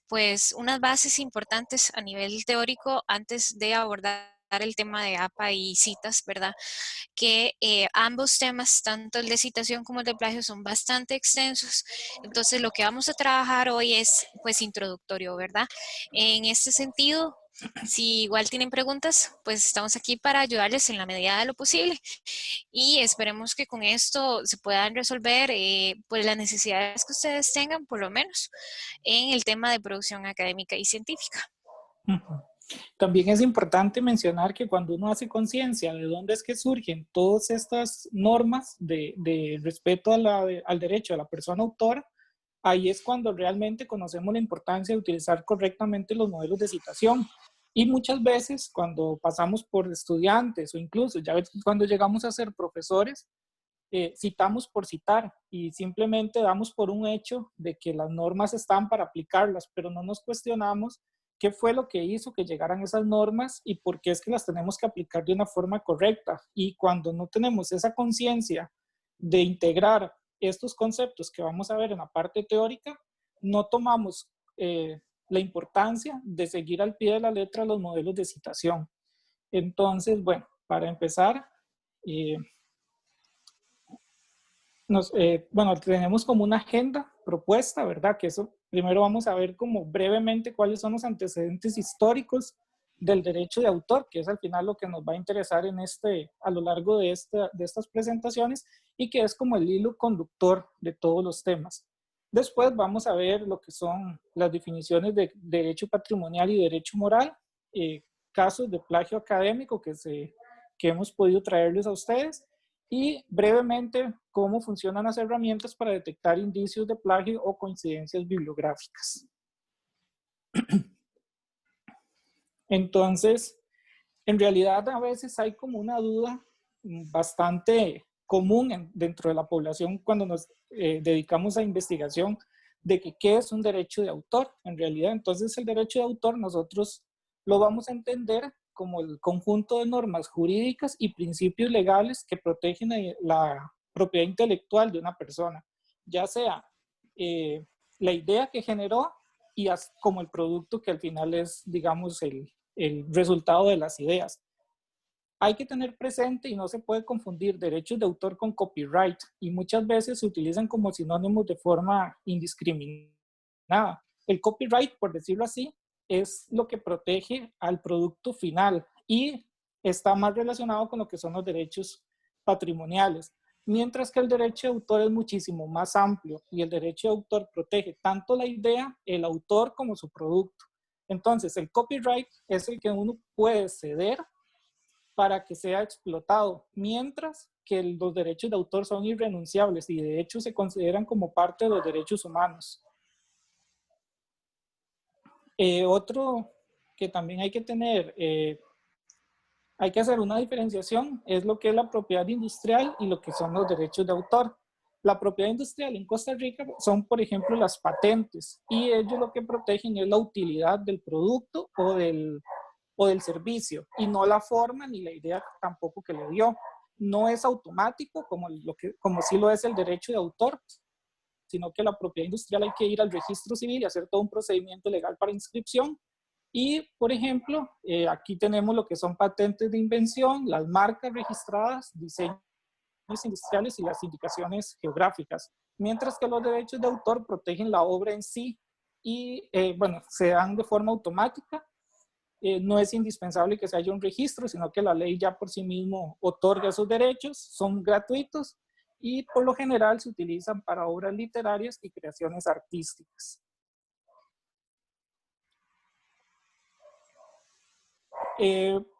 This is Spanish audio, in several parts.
pues unas bases importantes a nivel teórico antes de abordar el tema de APA y citas, ¿verdad? Que ambos temas, tanto el de citación como el de plagio, son bastante extensos. Entonces, lo que vamos a trabajar hoy es, pues, introductorio, ¿verdad? En este sentido, si igual tienen preguntas, pues estamos aquí para ayudarles en la medida de lo posible y esperemos que con esto se puedan resolver pues las necesidades que ustedes tengan, por lo menos, en el tema de producción académica y científica. Ujú. También es importante mencionar que cuando uno hace conciencia de dónde es que surgen todas estas normas de respeto al derecho de la persona autora, ahí es cuando realmente conocemos la importancia de utilizar correctamente los modelos de citación. Y muchas veces cuando pasamos por estudiantes o incluso ya cuando llegamos a ser profesores, citamos por citar y simplemente damos por un hecho de que las normas están para aplicarlas, pero no nos cuestionamos qué fue lo que hizo que llegaran esas normas y por qué es que las tenemos que aplicar de una forma correcta. Y cuando no tenemos esa conciencia de integrar estos conceptos que vamos a ver en la parte teórica, no tomamos la importancia de seguir al pie de la letra los modelos de citación. Entonces, bueno, para empezar, eh, bueno, tenemos como una agenda propuesta, ¿verdad? Que eso primero vamos a ver como brevemente cuáles son los antecedentes históricos del derecho de autor, que es al final lo que nos va a interesar en a lo largo de estas presentaciones y que es como el hilo conductor de todos los temas. Después vamos a ver lo que son las definiciones de derecho patrimonial y derecho moral, casos de plagio académico que hemos podido traerles a ustedes, y brevemente cómo funcionan las herramientas para detectar indicios de plagio o coincidencias bibliográficas. Entonces, en realidad a veces hay como una duda bastante común dentro de la población cuando nos dedicamos a investigación de que qué es un derecho de autor en realidad. Entonces el derecho de autor nosotros lo vamos a entender como el conjunto de normas jurídicas y principios legales que protegen la propiedad intelectual de una persona, ya sea la idea que generó y como el producto que al final es, digamos, el resultado de las ideas. Hay que tener presente y no se puede confundir derechos de autor con copyright y muchas veces se utilizan como sinónimos de forma indiscriminada. El copyright, por decirlo así, es lo que protege al producto final y está más relacionado con lo que son los derechos patrimoniales. Mientras que el derecho de autor es muchísimo más amplio y el derecho de autor protege tanto la idea, el autor como su producto. Entonces, el copyright es el que uno puede ceder para que sea explotado, mientras que los derechos de autor son irrenunciables y de hecho se consideran como parte de los derechos humanos. Otro que también hay que tener, hay que hacer una diferenciación, es lo que es la propiedad industrial y lo que son los derechos de autor. La propiedad industrial en Costa Rica son, por ejemplo, las patentes y ellos lo que protegen es la utilidad del producto o del servicio y no la forma ni la idea tampoco que le dio. No es automático como sí lo es el derecho de autor, sino que la propiedad industrial hay que ir al registro civil y hacer todo un procedimiento legal para inscripción. Y, por ejemplo, aquí tenemos lo que son patentes de invención, las marcas registradas, diseños industriales y las indicaciones geográficas. Mientras que los derechos de autor protegen la obra en sí y, bueno, se dan de forma automática. No es indispensable que se haya un registro, sino que la ley ya por sí mismo otorga esos derechos, son gratuitos y por lo general se utilizan para obras literarias y creaciones artísticas.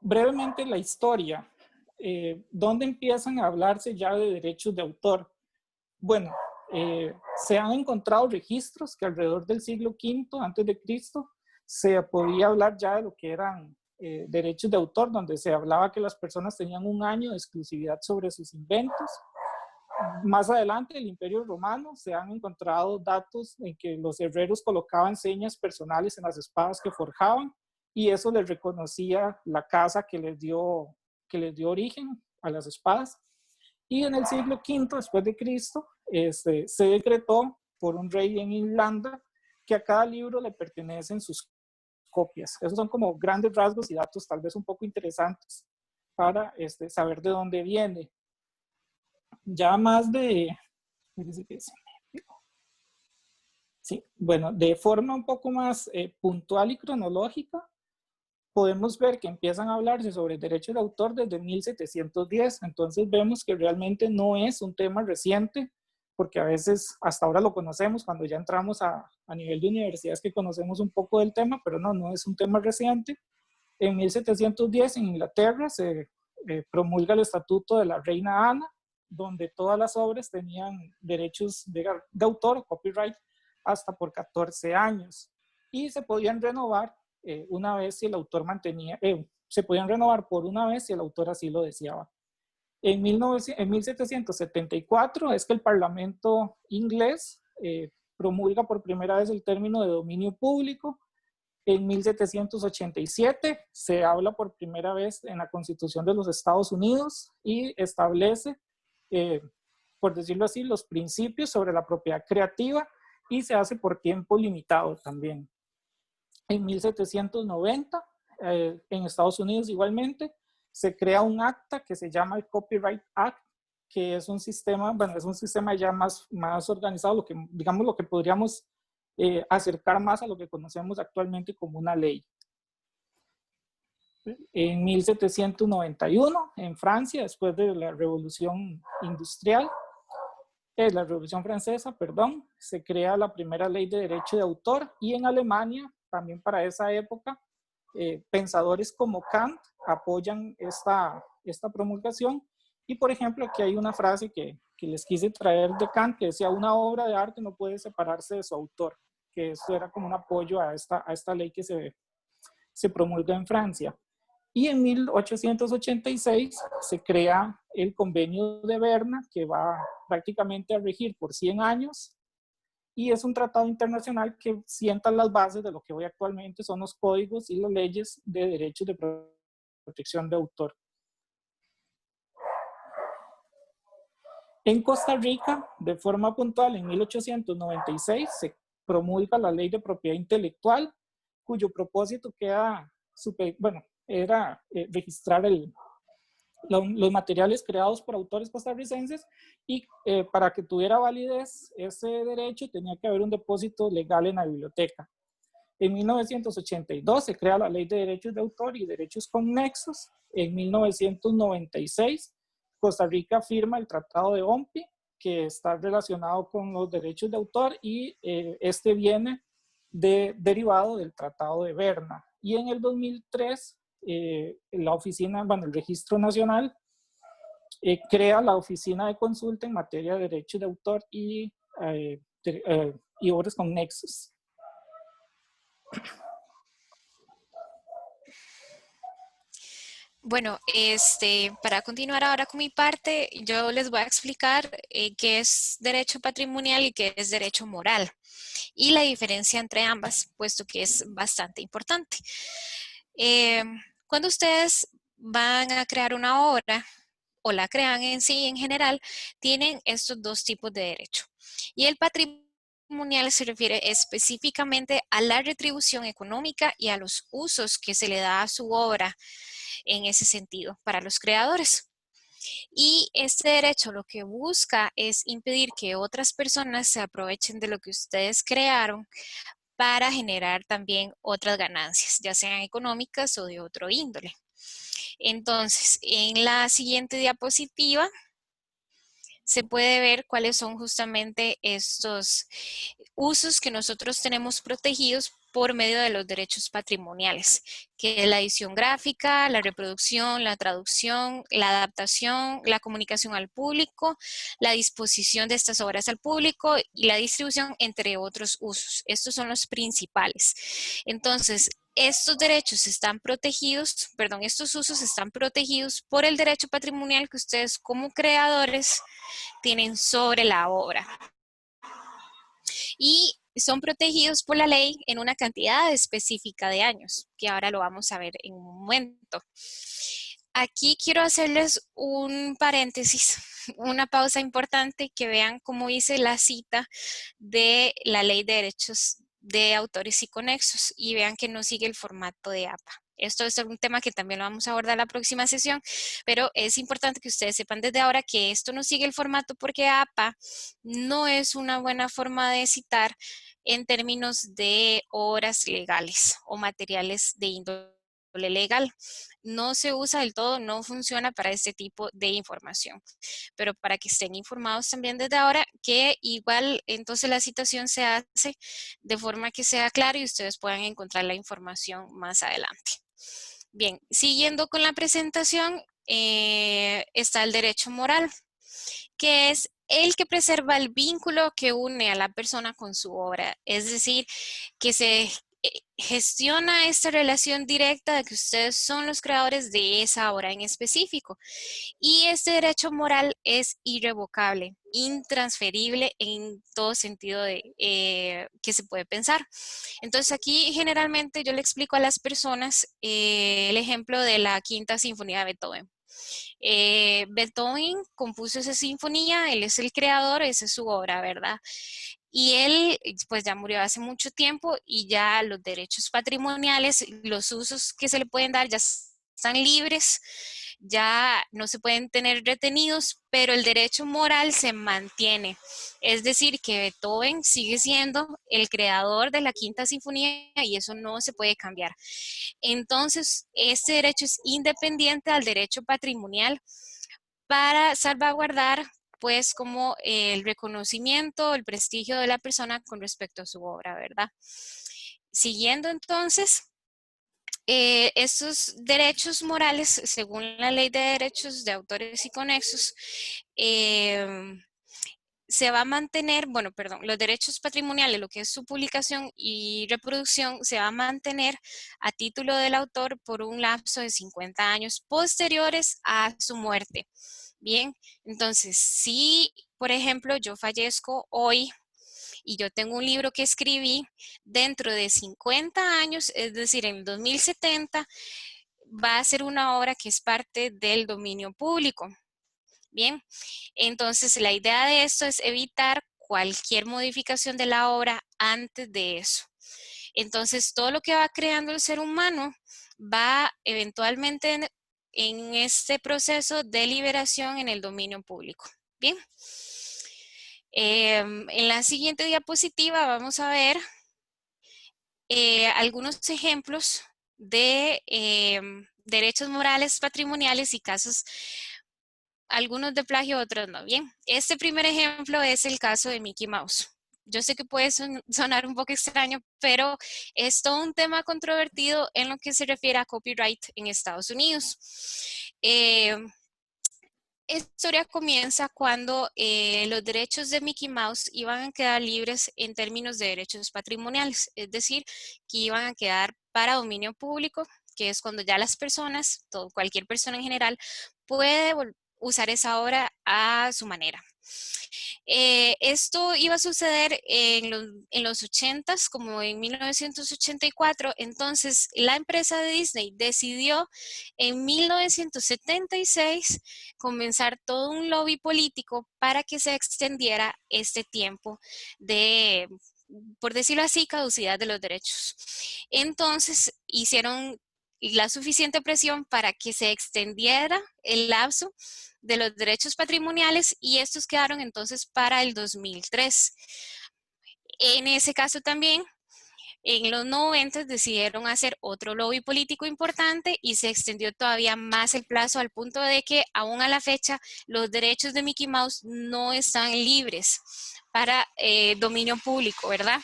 Brevemente la historia. ¿Dónde empiezan a hablarse ya de derechos de autor? Bueno, se han encontrado registros que alrededor del siglo V antes de Cristo se podía hablar ya de lo que eran derechos de autor, donde se hablaba que las personas tenían un año de exclusividad sobre sus inventos. Más adelante, el Imperio Romano, se han encontrado datos en que los herreros colocaban señas personales en las espadas que forjaban y eso les reconocía la casa que les dio origen a las espadas. Y en el siglo V después de Cristo se decretó por un rey en Irlanda que a cada libro le pertenecen sus copias. Esos son como grandes rasgos y datos tal vez un poco interesantes para saber de dónde viene. Ya más de... Sí, bueno, de forma un poco más puntual y cronológica, podemos ver que empiezan a hablarse sobre derechos de autor desde 1710. Entonces vemos que realmente no es un tema reciente, porque a veces hasta ahora lo conocemos cuando ya entramos a nivel de universidades que conocemos un poco del tema, pero no es un tema reciente. En 1710 en Inglaterra se promulga el Estatuto de la Reina Ana, donde todas las obras tenían derechos de autor o copyright hasta por 14 años y se podían renovar una vez si el autor se podían renovar por una vez si el autor así lo deseaba. En 1774 es que el Parlamento inglés promulga por primera vez el término de dominio público. En 1787 se habla por primera vez en la Constitución de los Estados Unidos y establece, por decirlo así, los principios sobre la propiedad creativa y se hace por tiempo limitado también. En 1790, en Estados Unidos igualmente, se crea un acta que se llama el Copyright Act, que es un sistema, bueno, es un sistema ya más organizado, lo que, digamos, lo que podríamos acercar más a lo que conocemos actualmente como una ley. En 1791, en Francia, después de la Revolución Industrial, la Revolución Francesa, perdón, se crea la primera ley de derecho de autor y en Alemania, también para esa época, pensadores como Kant apoyan esta promulgación y por ejemplo aquí hay una frase que les quise traer de Kant que decía una obra de arte no puede separarse de su autor, que eso era como un apoyo a esta ley que se promulga en Francia. Y en 1886 se crea el Convenio de Berna, que va prácticamente a regir por 100 años, y es un tratado internacional que sienta las bases de lo que hoy actualmente son los códigos y las leyes de derechos de protección de autor. En Costa Rica, de forma puntual, en 1896 se promulga la Ley de Propiedad Intelectual, cuyo propósito era registrar los materiales creados por autores costarricenses y para que tuviera validez ese derecho tenía que haber un depósito legal en la biblioteca. En 1982 se crea la Ley de Derechos de Autor y Derechos Conexos. En 1996 Costa Rica firma el Tratado de OMPI, que está relacionado con los derechos de autor y este viene derivado del Tratado de Berna. Y en el 2003 la oficina, el Registro Nacional crea la Oficina de Consulta en materia de derechos de autor y obras conexas. Bueno, para continuar ahora con mi parte, yo les voy a explicar qué es derecho patrimonial y qué es derecho moral y la diferencia entre ambas, puesto que es bastante importante. Cuando ustedes van a crear una obra o la crean en sí en general, tienen estos dos tipos de derecho. Y el patrimonial se refiere específicamente a la retribución económica y a los usos que se le da a su obra en ese sentido para los creadores. Y este derecho lo que busca es impedir que otras personas se aprovechen de lo que ustedes crearon para generar también otras ganancias, ya sean económicas o de otro índole. Entonces, en la siguiente diapositiva se puede ver cuáles son justamente estos usos que nosotros tenemos protegidos por medio de los derechos patrimoniales, que es la edición gráfica, la reproducción, la traducción, la adaptación, la comunicación al público, la disposición de estas obras al público y la distribución, entre otros usos. Estos son los principales. Entonces, estos derechos están protegidos, estos usos están protegidos por el derecho patrimonial que ustedes como creadores tienen sobre la obra. Y son protegidos por la ley en una cantidad específica de años, que ahora lo vamos a ver en un momento. Aquí quiero hacerles un paréntesis, una pausa importante, que vean cómo hice la cita de la Ley de Derechos de autores y conexos y vean que no sigue el formato de APA. Esto es un tema que también lo vamos a abordar la próxima sesión, pero es importante que ustedes sepan desde ahora que esto no sigue el formato porque APA no es una buena forma de citar en términos de obras legales o materiales de índole legal. No se usa del todo, no funciona para este tipo de información. Pero para que estén informados también desde ahora que igual entonces la citación se hace de forma que sea clara y ustedes puedan encontrar la información más adelante. Bien, siguiendo con la presentación, está el derecho moral, que es el que preserva el vínculo que une a la persona con su obra. Es decir, que se gestiona esta relación directa de que ustedes son los creadores de esa obra en específico. Y este derecho moral es irrevocable, intransferible en todo sentido que se puede pensar. Entonces aquí generalmente yo le explico a las personas el ejemplo de la Quinta Sinfonía de Beethoven. Beethoven compuso esa sinfonía, él es el creador, esa es su obra, ¿verdad? Y él pues ya murió hace mucho tiempo y ya los derechos patrimoniales, los usos que se le pueden dar ya están libres, ya no se pueden tener retenidos, pero el derecho moral se mantiene. Es decir, que Beethoven sigue siendo el creador de la Quinta Sinfonía y eso no se puede cambiar. Entonces, este derecho es independiente al derecho patrimonial para salvaguardar pues como el reconocimiento, el prestigio de la persona con respecto a su obra, ¿verdad? Siguiendo entonces, estos derechos morales, según la Ley de Derechos de Autores y Conexos, se va a mantener, bueno, perdón, los derechos patrimoniales, lo que es su publicación y reproducción, se va a mantener a título del autor por un lapso de 50 años posteriores a su muerte. Bien, entonces, si, por ejemplo, yo fallezco hoy y yo tengo un libro que escribí dentro de 50 años, es decir, en el 2070, va a ser una obra que es parte del dominio público. Bien, entonces la idea de esto es evitar cualquier modificación de la obra antes de eso. Entonces, todo lo que va creando el ser humano va eventualmente en este proceso de liberación en el dominio público. Bien, en la siguiente diapositiva vamos a ver algunos ejemplos de derechos morales patrimoniales y casos, algunos de plagio, otros no. Bien, este primer ejemplo es el caso de Mickey Mouse. Yo sé que puede sonar un poco extraño, pero es todo un tema controvertido en lo que se refiere a copyright en Estados Unidos. Esta historia comienza cuando los derechos de Mickey Mouse iban a quedar libres en términos de derechos patrimoniales, es decir, que iban a quedar para dominio público, que es cuando ya las personas, cualquier persona en general, puede usar esa obra a su manera. Esto iba a suceder en los 80s, como en 1984. Entonces, la empresa de Disney decidió en 1976 comenzar todo un lobby político para que se extendiera este tiempo de, por decirlo así, caducidad de los derechos. Entonces, hicieron la suficiente presión para que se extendiera el lapso de los derechos patrimoniales y estos quedaron entonces para el 2003. En ese caso también, en los 90 decidieron hacer otro lobby político importante y se extendió todavía más el plazo al punto de que aún a la fecha los derechos de Mickey Mouse no están libres para dominio público, ¿verdad?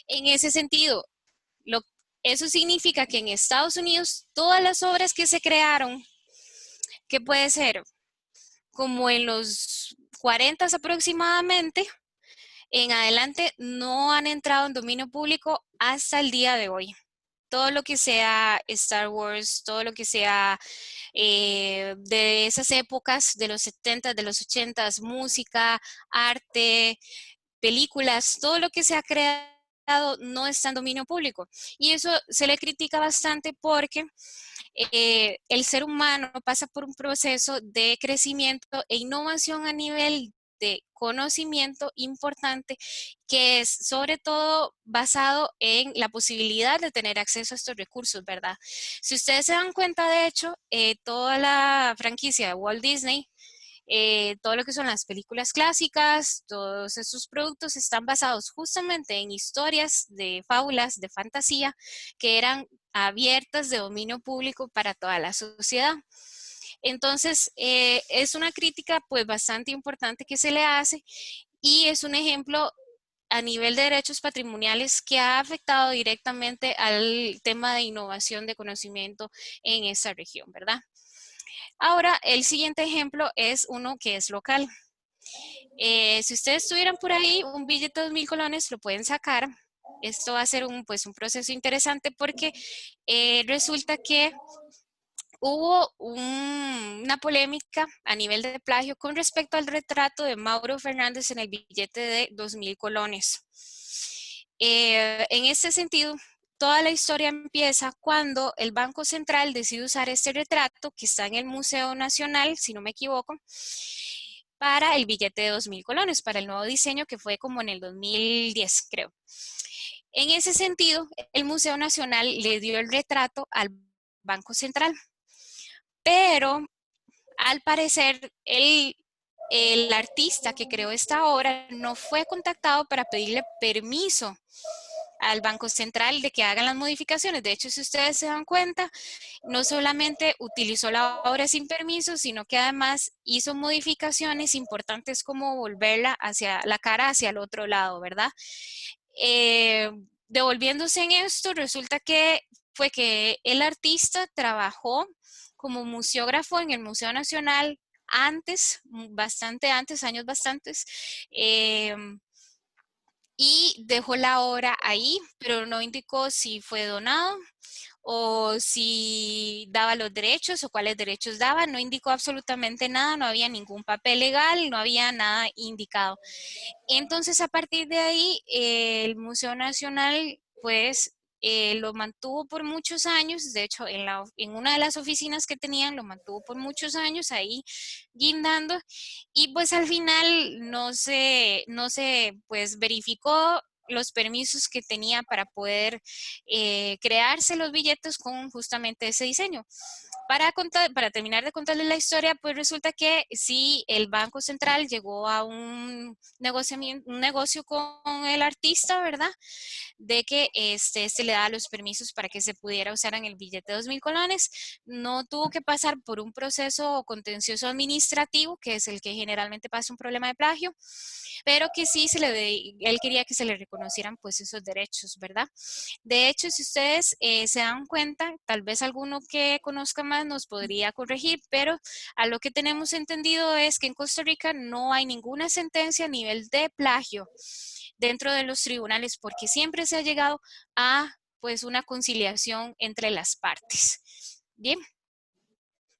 En ese sentido, eso significa que en Estados Unidos todas las obras que se crearon, que puede ser como en los 40 aproximadamente, en adelante no han entrado en dominio público hasta el día de hoy. Todo lo que sea Star Wars, todo lo que sea de esas épocas, de los 70, de los 80, música, arte, películas, todo lo que se ha creado no está en dominio público. Y eso se le critica bastante porque el ser humano pasa por un proceso de crecimiento e innovación a nivel de conocimiento importante que es sobre todo basado en la posibilidad de tener acceso a estos recursos, ¿verdad? Si ustedes se dan cuenta, de hecho, toda la franquicia de Walt Disney, todo lo que son las películas clásicas, todos estos productos están basados justamente en historias de fábulas, de fantasía, que eran abiertas de dominio público para toda la sociedad. Entonces, es una crítica pues bastante importante que se le hace y es un ejemplo a nivel de derechos patrimoniales que ha afectado directamente al tema de innovación de conocimiento en esta región, ¿verdad? Ahora, el siguiente ejemplo es uno que es local. Si ustedes tuvieran por ahí un billete de 2.000 colones, lo pueden sacar. Esto va a ser pues, un proceso interesante porque resulta que hubo una polémica a nivel de plagio con respecto al retrato de Mauro Fernández en el billete de 2.000 colones. En este sentido, toda la historia empieza cuando el Banco Central decide usar este retrato que está en el Museo Nacional, si no me equivoco, para el billete de 2.000 colones, para el nuevo diseño que fue como en el 2010, creo. En ese sentido, el Museo Nacional le dio el retrato al Banco Central, pero al parecer el artista que creó esta obra no fue contactado para pedirle permiso al Banco Central de que hagan las modificaciones. De hecho, si ustedes se dan cuenta, no solamente utilizó la obra sin permiso, sino que además hizo modificaciones importantes como volverla hacia la cara hacia el otro lado, ¿verdad? Devolviéndose en esto, resulta que fue que el artista trabajó como museógrafo en el Museo Nacional antes, bastante antes, años bastantes, y dejó la obra ahí, pero no indicó si fue donado o si daba los derechos o cuáles derechos daba, no indicó absolutamente nada, no había ningún papel legal, no había nada indicado. Entonces, a partir de ahí, el Museo Nacional, pues, lo mantuvo por muchos años, de hecho, en una de las oficinas que tenían, lo mantuvo por muchos años ahí guindando, y pues al final no se pues verificó los permisos que tenía para poder crearse los billetes con justamente ese diseño. Para terminar de contarles la historia, pues resulta que sí, el Banco Central llegó a un negocio con el artista, ¿verdad? De que este le da los permisos para que se pudiera usar en el billete de 2.000 colones. No tuvo que pasar por un proceso contencioso administrativo, que es el que generalmente pasa un problema de plagio, pero que sí él quería que se le reconocieran pues esos derechos, ¿verdad? De hecho, si ustedes se dan cuenta, tal vez alguno que conozca más nos podría corregir, pero a lo que tenemos entendido es que en Costa Rica no hay ninguna sentencia a nivel de plagio dentro de los tribunales porque siempre se ha llegado a pues una conciliación entre las partes. Bien,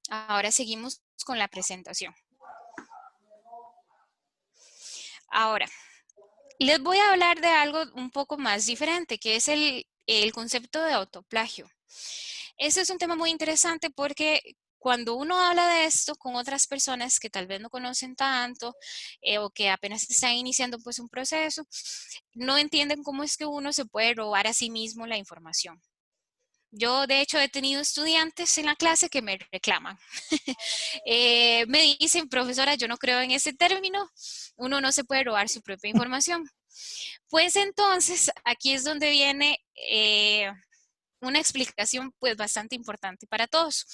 ahora seguimos con la presentación. Ahora, les voy a hablar de algo un poco más diferente, que es el concepto de autoplagio. Ese es un tema muy interesante porque cuando uno habla de esto con otras personas que tal vez no conocen tanto o que apenas están iniciando pues un proceso, no entienden cómo es que uno se puede robar a sí mismo la información. Yo, de hecho, he tenido estudiantes en la clase que me reclaman. Me dicen, profesora, yo no creo en ese término, uno no se puede robar su propia información. Pues entonces, aquí es donde viene una explicación pues bastante importante para todos.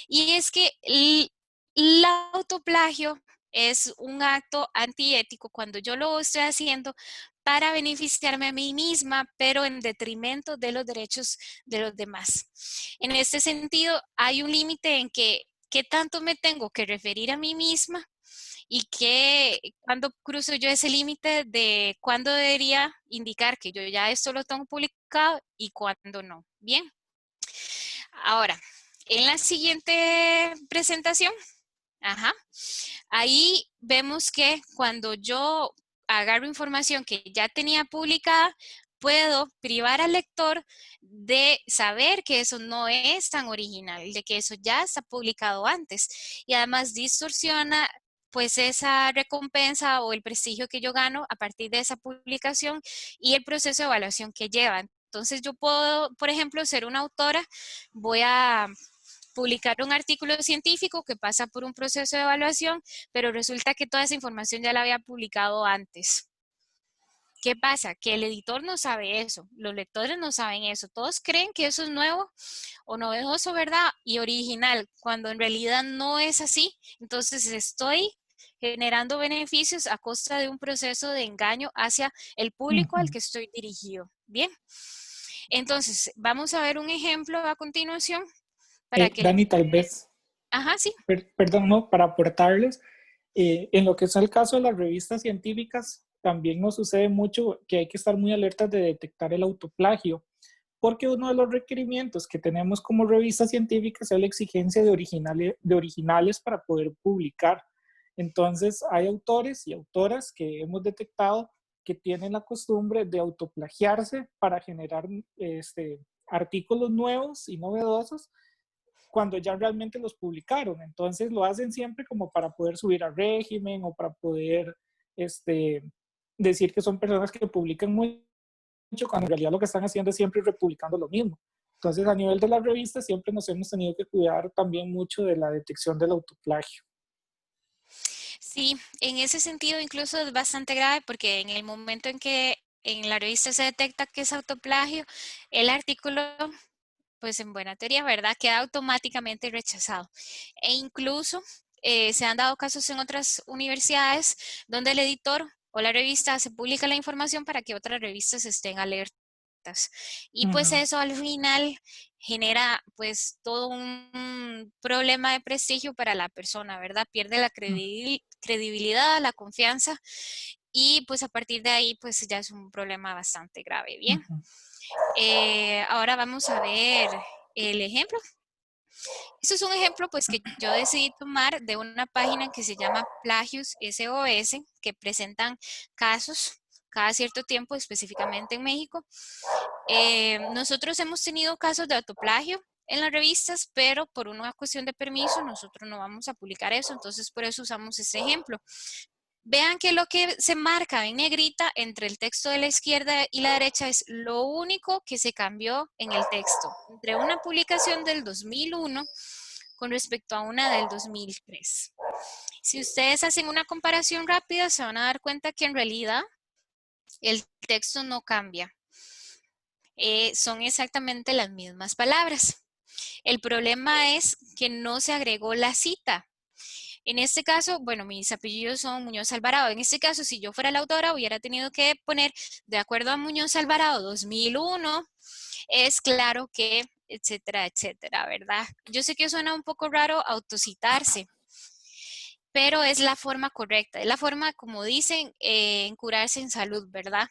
Y es que el autoplagio es un acto antiético cuando yo lo estoy haciendo para beneficiarme a mí misma, pero en detrimento de los derechos de los demás. En este sentido, hay un límite en que qué tanto me tengo que referir a mí misma y que cuando cruzo yo ese límite de cuándo debería indicar que yo ya esto lo tengo publicado y cuándo no. Bien. Ahora, en la siguiente presentación, ahí vemos que cuando yo agarro información que ya tenía publicada, puedo privar al lector de saber que eso no es tan original, de que eso ya está publicado antes. Y además distorsiona pues esa recompensa o el prestigio que yo gano a partir de esa publicación y el proceso de evaluación que lleva. Entonces yo puedo, por ejemplo, ser una autora, voy a publicar un artículo científico que pasa por un proceso de evaluación, pero resulta que toda esa información ya la había publicado antes. ¿Qué pasa? Que el editor no sabe eso, los lectores no saben eso, todos creen que eso es nuevo o novedoso, ¿verdad? Y original, cuando en realidad no es así. Entonces estoy generando beneficios a costa de un proceso de engaño hacia el público al Ujú. que estoy dirigido. Bien, entonces vamos a ver un ejemplo a continuación para que... Dani, tal vez, Ajá, sí. perdón, no, para aportarles, en lo que es el caso de las revistas científicas, también nos sucede mucho que hay que estar muy alertas de detectar el autoplagio, porque uno de los requerimientos que tenemos como revistas científicas es la exigencia de originales para poder publicar. Entonces, hay autores y autoras que hemos detectado que tienen la costumbre de autoplagiarse para generar artículos nuevos y novedosos cuando ya realmente los publicaron. Entonces lo hacen siempre como para poder subir al régimen o para poder decir que son personas que publican mucho, cuando en realidad lo que están haciendo es siempre republicando lo mismo. Entonces a nivel de las revistas siempre nos hemos tenido que cuidar también mucho de la detección del autoplagio. Sí, en ese sentido incluso es bastante grave porque en el momento en que en la revista se detecta que es autoplagio, el artículo, pues en buena teoría, ¿verdad?, queda automáticamente rechazado. E incluso se han dado casos en otras universidades donde el editor o la revista se publica la información para que otras revistas estén alertas. Y Uh pues -huh. eso al final genera pues todo un problema de prestigio para la persona, ¿verdad? Pierde la credibilidad, la confianza y pues a partir de ahí pues ya es un problema bastante grave. Uh Bien, -huh. ahora vamos a ver el ejemplo. Este es un ejemplo pues que yo decidí tomar de una página que se llama Plagios SOS, que presentan casos cada cierto tiempo, específicamente en México. Nosotros hemos tenido casos de autoplagio en las revistas, pero por una cuestión de permiso nosotros no vamos a publicar eso, entonces por eso usamos este ejemplo. Vean que lo que se marca en negrita entre el texto de la izquierda y la derecha es lo único que se cambió en el texto entre una publicación del 2001 con respecto a una del 2003. Si ustedes hacen una comparación rápida, se van a dar cuenta que en realidad el texto no cambia. Son exactamente las mismas palabras. El problema es que no se agregó la cita. En este caso, bueno, mis apellidos son Muñoz Alvarado. En este caso, si yo fuera la autora, hubiera tenido que poner, de acuerdo a Muñoz Alvarado 2001, es claro que, etcétera, etcétera, ¿verdad? Yo sé que suena un poco raro autocitarse, pero es la forma correcta, es la forma, como dicen, en curarse en salud, ¿verdad?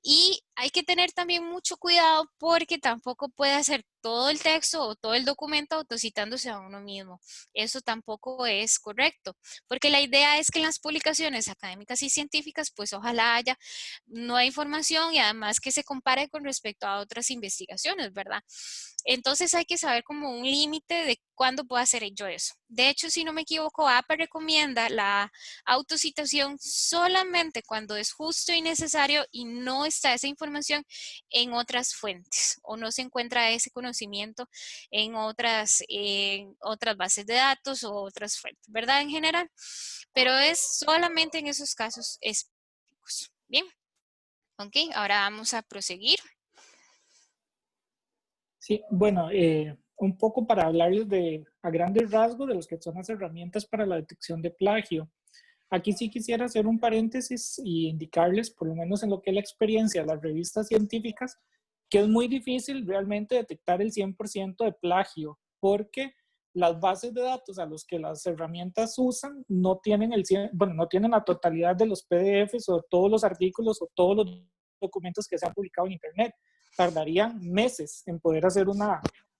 Y hay que tener también mucho cuidado porque tampoco puede hacer todo el texto o todo el documento autocitándose a uno mismo. Eso tampoco es correcto, porque la idea es que en las publicaciones académicas y científicas, pues ojalá haya nueva información y además que se compare con respecto a otras investigaciones, ¿verdad? Entonces hay que saber como un límite de cuándo puedo hacer yo eso. De hecho, si no me equivoco, APA recomienda la autocitación solamente cuando es justo y necesario y no está esa información en otras fuentes o no se encuentra ese conocimiento en otras bases de datos o otras fuentes, ¿verdad? En general, pero es solamente en esos casos específicos. Bien, ok, ahora vamos a proseguir. Sí, bueno, un poco para hablarles a grandes rasgos de los que son las herramientas para la detección de plagio. Aquí sí quisiera hacer un paréntesis y indicarles, por lo menos en lo que es la experiencia de las revistas científicas, que es muy difícil realmente detectar el 100% de plagio, porque las bases de datos a los que las herramientas usan no tienen no tienen la totalidad de los PDFs o todos los artículos o todos los documentos que se han publicado en Internet. Tardarían meses en poder hacer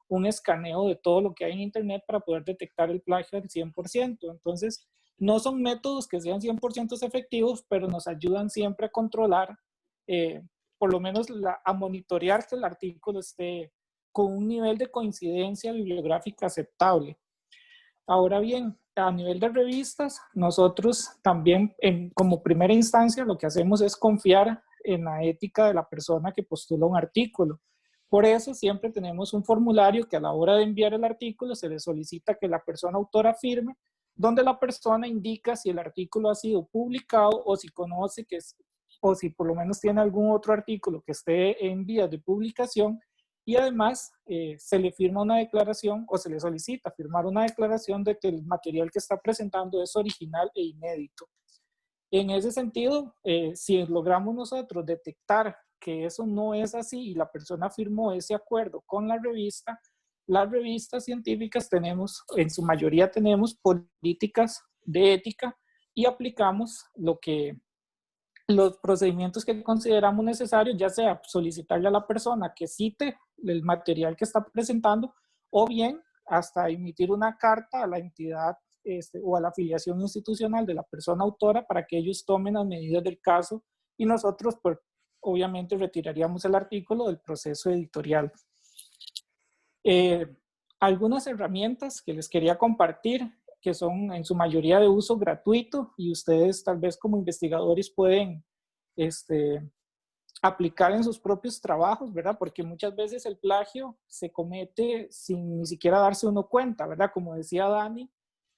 un escaneo de todo lo que hay en Internet para poder detectar el plagio al 100%. Entonces, no son métodos que sean 100% efectivos, pero nos ayudan siempre a controlar, por lo menos a monitorear que el artículo esté con un nivel de coincidencia bibliográfica aceptable. Ahora bien, a nivel de revistas, nosotros también como primera instancia lo que hacemos es confiar en la ética de la persona que postula un artículo. Por eso siempre tenemos un formulario que a la hora de enviar el artículo se le solicita que la persona autora firme, donde la persona indica si el artículo ha sido publicado o si conoce que es, o si por lo menos tiene algún otro artículo que esté en vías de publicación, y además se le firma una declaración o se le solicita firmar una declaración de que el material que está presentando es original e inédito. En ese sentido, si logramos nosotros detectar que eso no es así y la persona firmó ese acuerdo con la revista, las revistas científicas tenemos, en su mayoría tenemos políticas de ética y aplicamos los procedimientos que consideramos necesarios, ya sea solicitarle a la persona que cite el material que está presentando o bien hasta emitir una carta a la entidad o a la afiliación institucional de la persona autora para que ellos tomen las medidas del caso y nosotros pues obviamente retiraríamos el artículo del proceso editorial. Eh, Algunas herramientas que les quería compartir que son en su mayoría de uso gratuito y ustedes tal vez como investigadores pueden aplicar en sus propios trabajos, ¿verdad? Porque muchas veces el plagio se comete sin ni siquiera darse uno cuenta, ¿verdad? Como decía Dani,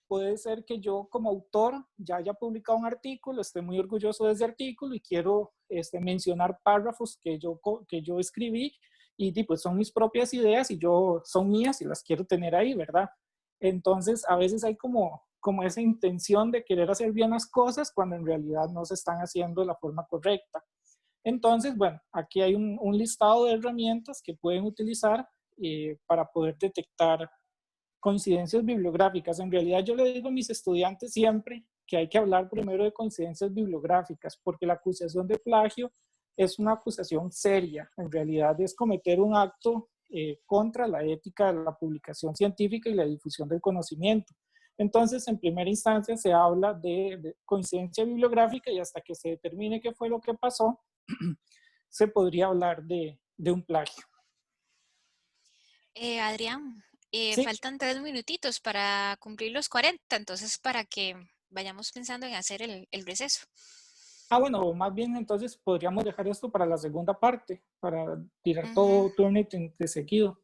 puede ser que yo como autor ya haya publicado un artículo, esté muy orgulloso de ese artículo y quiero mencionar párrafos que yo escribí y pues son mis propias ideas y son mías y las quiero tener ahí, ¿verdad? Entonces a veces hay como esa intención de querer hacer bien las cosas cuando en realidad no se están haciendo de la forma correcta. Entonces, bueno, aquí hay un listado de herramientas que pueden utilizar para poder detectar coincidencias bibliográficas. En realidad yo le digo a mis estudiantes siempre que hay que hablar primero de coincidencias bibliográficas, porque la acusación de plagio es una acusación seria. En realidad es cometer un acto contra la ética de la publicación científica y la difusión del conocimiento. Entonces, en primera instancia se habla de coincidencia bibliográfica y hasta que se determine qué fue lo que pasó, se podría hablar de un plagio. Adrián, Sí. faltan 3 minutitos para cumplir los 40, entonces para que vayamos pensando en hacer el receso. Bueno, más bien entonces podríamos dejar esto para la segunda parte, para tirar Ujú. todo Turnitin de seguido.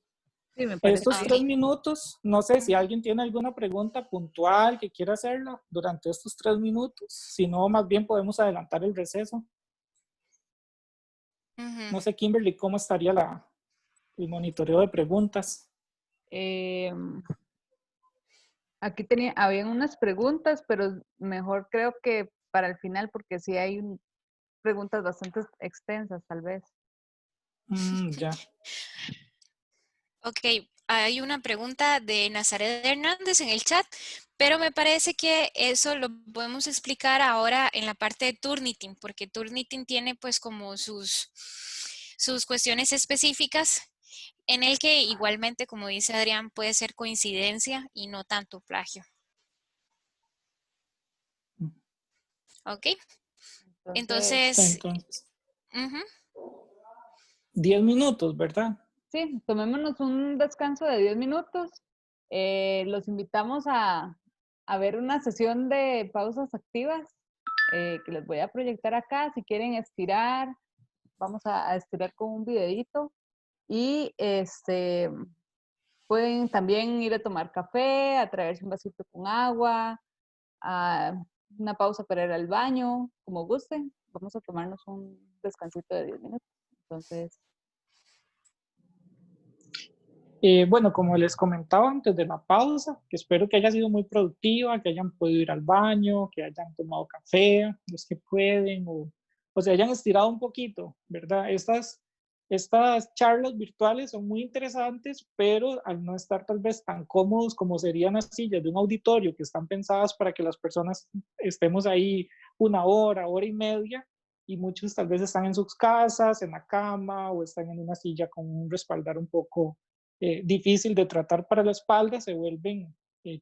Sí, me parece Estos Ah, bien. 3 minutos, no sé si ujú, alguien tiene alguna pregunta puntual que quiera hacerla durante estos 3 minutos. Si no, más bien podemos adelantar el receso. ujú. No sé, Kimberly, cómo estaría el monitoreo de preguntas. Eh, Aquí habían unas preguntas, pero mejor creo que para el final, porque sí hay preguntas bastante extensas, tal vez. Ya. Ok, hay una pregunta de Nazaret Hernández en el chat, pero me parece que eso lo podemos explicar ahora en la parte de Turnitin, porque Turnitin tiene pues como sus cuestiones específicas en el que igualmente, como dice Adrián, puede ser coincidencia y no tanto plagio. Ok, Entonces, entonces, Entonces, ujú, 10 minutos, ¿verdad? sí, tomémonos un descanso de 10 minutos. Los invitamos a ver una sesión de pausas activas que les voy a proyectar acá. Si quieren estirar, vamos a estirar con un videito. Y pueden también ir a tomar café, a traerse un vasito con agua, a una pausa para ir al baño, como gusten. Vamos a tomarnos un descansito de 10 minutos. Entonces, Bueno, como les comentaba antes de la pausa, que espero que haya sido muy productiva, que hayan podido ir al baño, que hayan tomado café, los que pueden, o se hayan estirado un poquito, ¿verdad? Estas charlas virtuales son muy interesantes, pero al no estar tal vez tan cómodos como serían las sillas de un auditorio que están pensadas para que las personas estemos ahí 1 hora, hora y media, y muchos tal vez están en sus casas, en la cama, o están en una silla con un respaldar un poco difícil de tratar para la espalda, se vuelven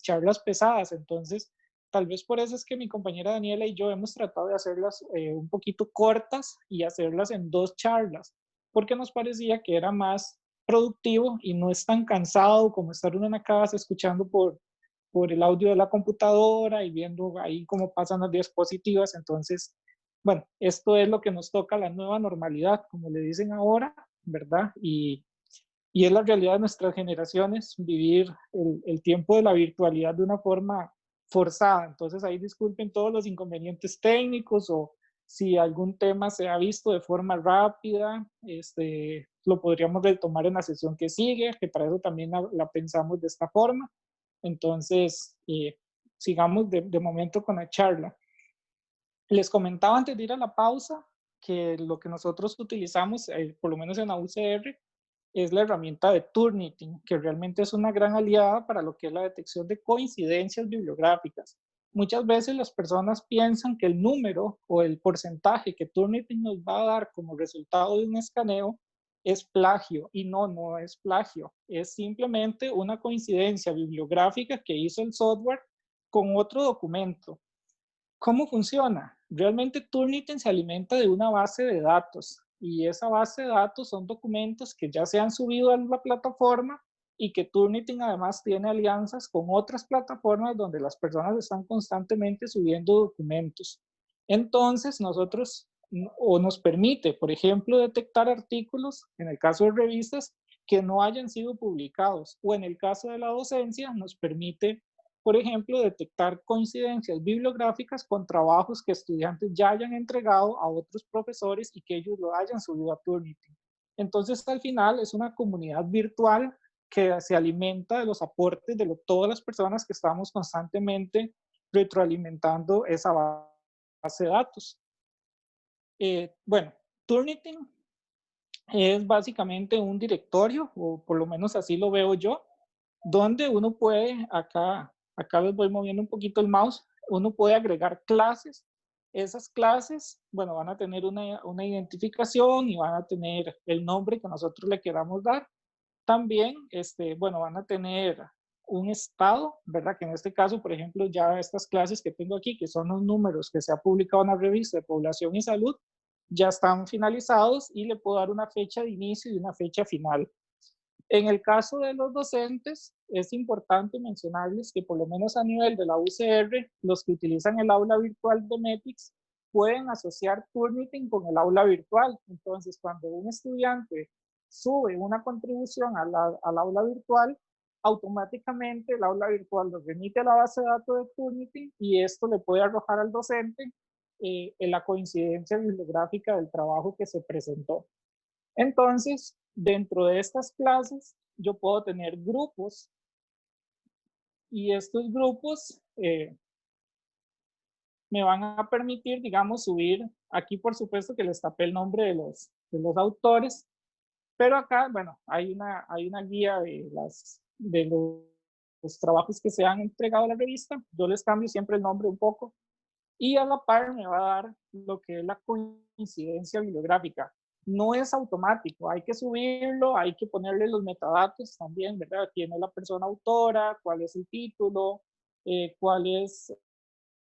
charlas pesadas. Entonces, tal vez por eso es que mi compañera Daniela y yo hemos tratado de hacerlas un poquito cortas y hacerlas en 2 charlas, porque nos parecía que era más productivo y no es tan cansado como estar uno en la casa escuchando por el audio de la computadora y viendo ahí cómo pasan las diapositivas. Entonces, bueno, esto es lo que nos toca, la nueva normalidad, como le dicen ahora, ¿verdad? Y es la realidad de nuestras generaciones, vivir el tiempo de la virtualidad de una forma forzada. Entonces ahí disculpen todos los inconvenientes técnicos o si algún tema se ha visto de forma rápida, lo podríamos retomar en la sesión que sigue, que para eso también la pensamos de esta forma. Entonces, sigamos de momento con la charla. Les comentaba antes de ir a la pausa que lo que nosotros utilizamos, por lo menos en la UCR, es la herramienta de Turnitin, que realmente es una gran aliada para lo que es la detección de coincidencias bibliográficas. Muchas veces las personas piensan que el número o el porcentaje que Turnitin nos va a dar como resultado de un escaneo es plagio, y no, no es plagio, es simplemente una coincidencia bibliográfica que hizo el software con otro documento. ¿Cómo funciona? Realmente Turnitin se alimenta de una base de datos y esa base de datos son documentos que ya se han subido a la plataforma y que Turnitin además tiene alianzas con otras plataformas donde las personas están constantemente subiendo documentos. Entonces nosotros o nos permite, por ejemplo, detectar artículos, en el caso de revistas, que no hayan sido publicados, o en el caso de la docencia nos permite, por ejemplo, detectar coincidencias bibliográficas con trabajos que estudiantes ya hayan entregado a otros profesores y que ellos lo hayan subido a Turnitin. Entonces, al final, es una comunidad virtual que se alimenta de los aportes de todas las personas que estamos constantemente retroalimentando esa base de datos. Bueno, Turnitin es básicamente un directorio, o por lo menos así lo veo yo, donde uno puede, acá les voy moviendo un poquito el mouse, uno puede agregar clases. Esas clases, bueno, van a tener una identificación y van a tener el nombre que nosotros le queramos dar. También, bueno, van a tener un estado, ¿verdad? Que en este caso, por ejemplo, ya estas clases que tengo aquí, que son los números que se ha publicado en la revista de Población y Salud, ya están finalizados y le puedo dar una fecha de inicio y una fecha final. En el caso de los docentes, es importante mencionarles que por lo menos a nivel de la UCR, los que utilizan el aula virtual de METICS pueden asociar Turnitin con el aula virtual. Entonces, cuando un estudiante sube una contribución al aula virtual, automáticamente el aula virtual lo remite a la base de datos de Turnitin y esto le puede arrojar al docente en la coincidencia bibliográfica del trabajo que se presentó. Entonces, dentro de estas clases, yo puedo tener grupos y estos grupos me van a permitir, digamos, subir, aquí por supuesto que les tapé el nombre de los autores, pero acá, bueno, hay una guía de los trabajos que se han entregado a la revista, yo les cambio siempre el nombre un poco, y a la par me va a dar lo que es la coincidencia bibliográfica. No es automático, hay que subirlo, hay que ponerle los metadatos también, ¿verdad? ¿Quién es la persona autora? ¿Cuál es el título? ¿Cuál es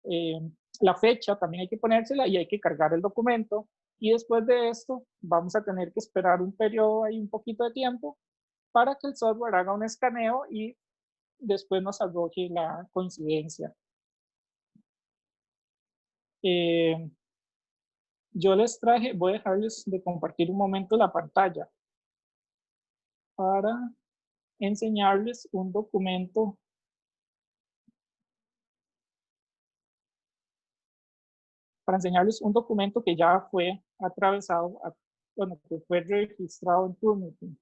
eh, la fecha? También hay que ponérsela y hay que cargar el documento. Y después de esto, vamos a tener que esperar un periodo ahí, un poquito de tiempo, para que el software haga un escaneo y después nos arroje la coincidencia. Yo les traje, voy a dejarles de compartir un momento la pantalla para enseñarles un documento, que ya fue atravesado, bueno, que fue registrado en Turnitin.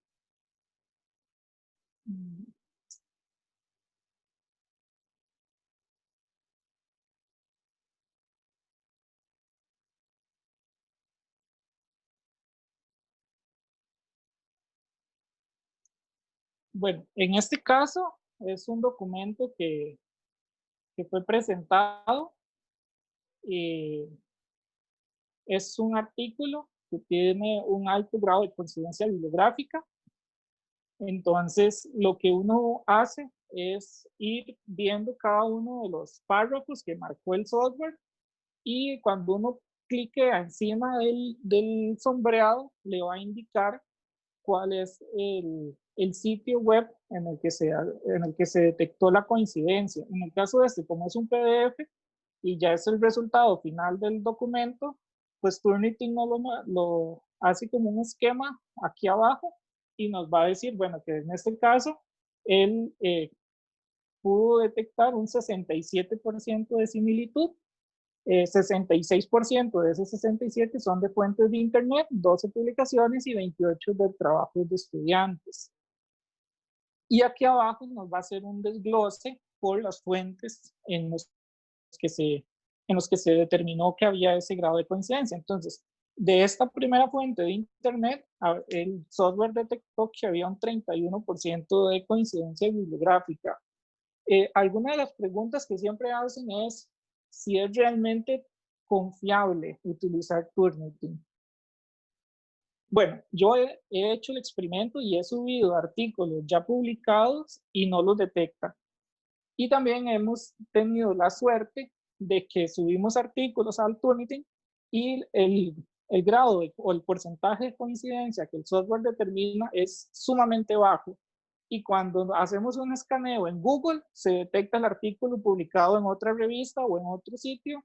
Bueno, en este caso es un documento que fue presentado. Es un artículo que tiene un alto grado de coincidencia bibliográfica. Entonces, lo que uno hace es ir viendo cada uno de los párrafos que marcó el software y cuando uno clique encima del sombreado, le va a indicar cuál es el sitio web en el que se detectó la coincidencia. En el caso de este, como es un PDF y ya es el resultado final del documento, pues Turnitin no lo hace como un esquema aquí abajo y nos va a decir, bueno, que en este caso él pudo detectar un 67% de similitud. 66% de esos 67 son de fuentes de Internet, 12 publicaciones y 28 de trabajos de estudiantes. Y aquí abajo nos va a hacer un desglose por las fuentes en los que se determinó que había ese grado de coincidencia. Entonces, de esta primera fuente de Internet, el software detectó que había un 31% de coincidencia bibliográfica. Alguna de las preguntas que siempre hacen es si es realmente confiable utilizar Turnitin. Bueno, yo he hecho el experimento y he subido artículos ya publicados y no los detecta. Y también hemos tenido la suerte de que subimos artículos al Turnitin y el grado o el porcentaje de coincidencia que el software determina es sumamente bajo. Y cuando hacemos un escaneo en Google, se detecta el artículo publicado en otra revista o en otro sitio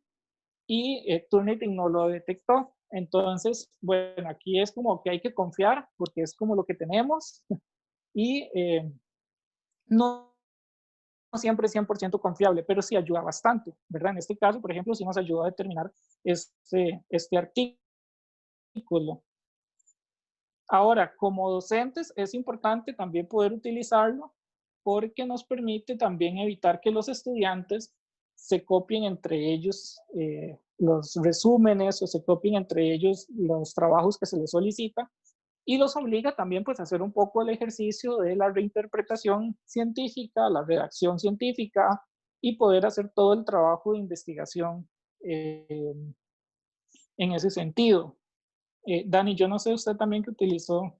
y Turnitin no lo detectó. Entonces, bueno, aquí es como que hay que confiar porque es como lo que tenemos y no siempre es 100% confiable, pero sí ayuda bastante, ¿verdad? En este caso, por ejemplo, sí nos ayuda a determinar este artículo. Ahora, como docentes es importante también poder utilizarlo porque nos permite también evitar que los estudiantes se copien entre ellos los resúmenes o se copien entre ellos los trabajos que se les solicita y los obliga también pues a hacer un poco el ejercicio de la reinterpretación científica, la redacción científica y poder hacer todo el trabajo de investigación en ese sentido. Dani, yo no sé usted también que utilizó.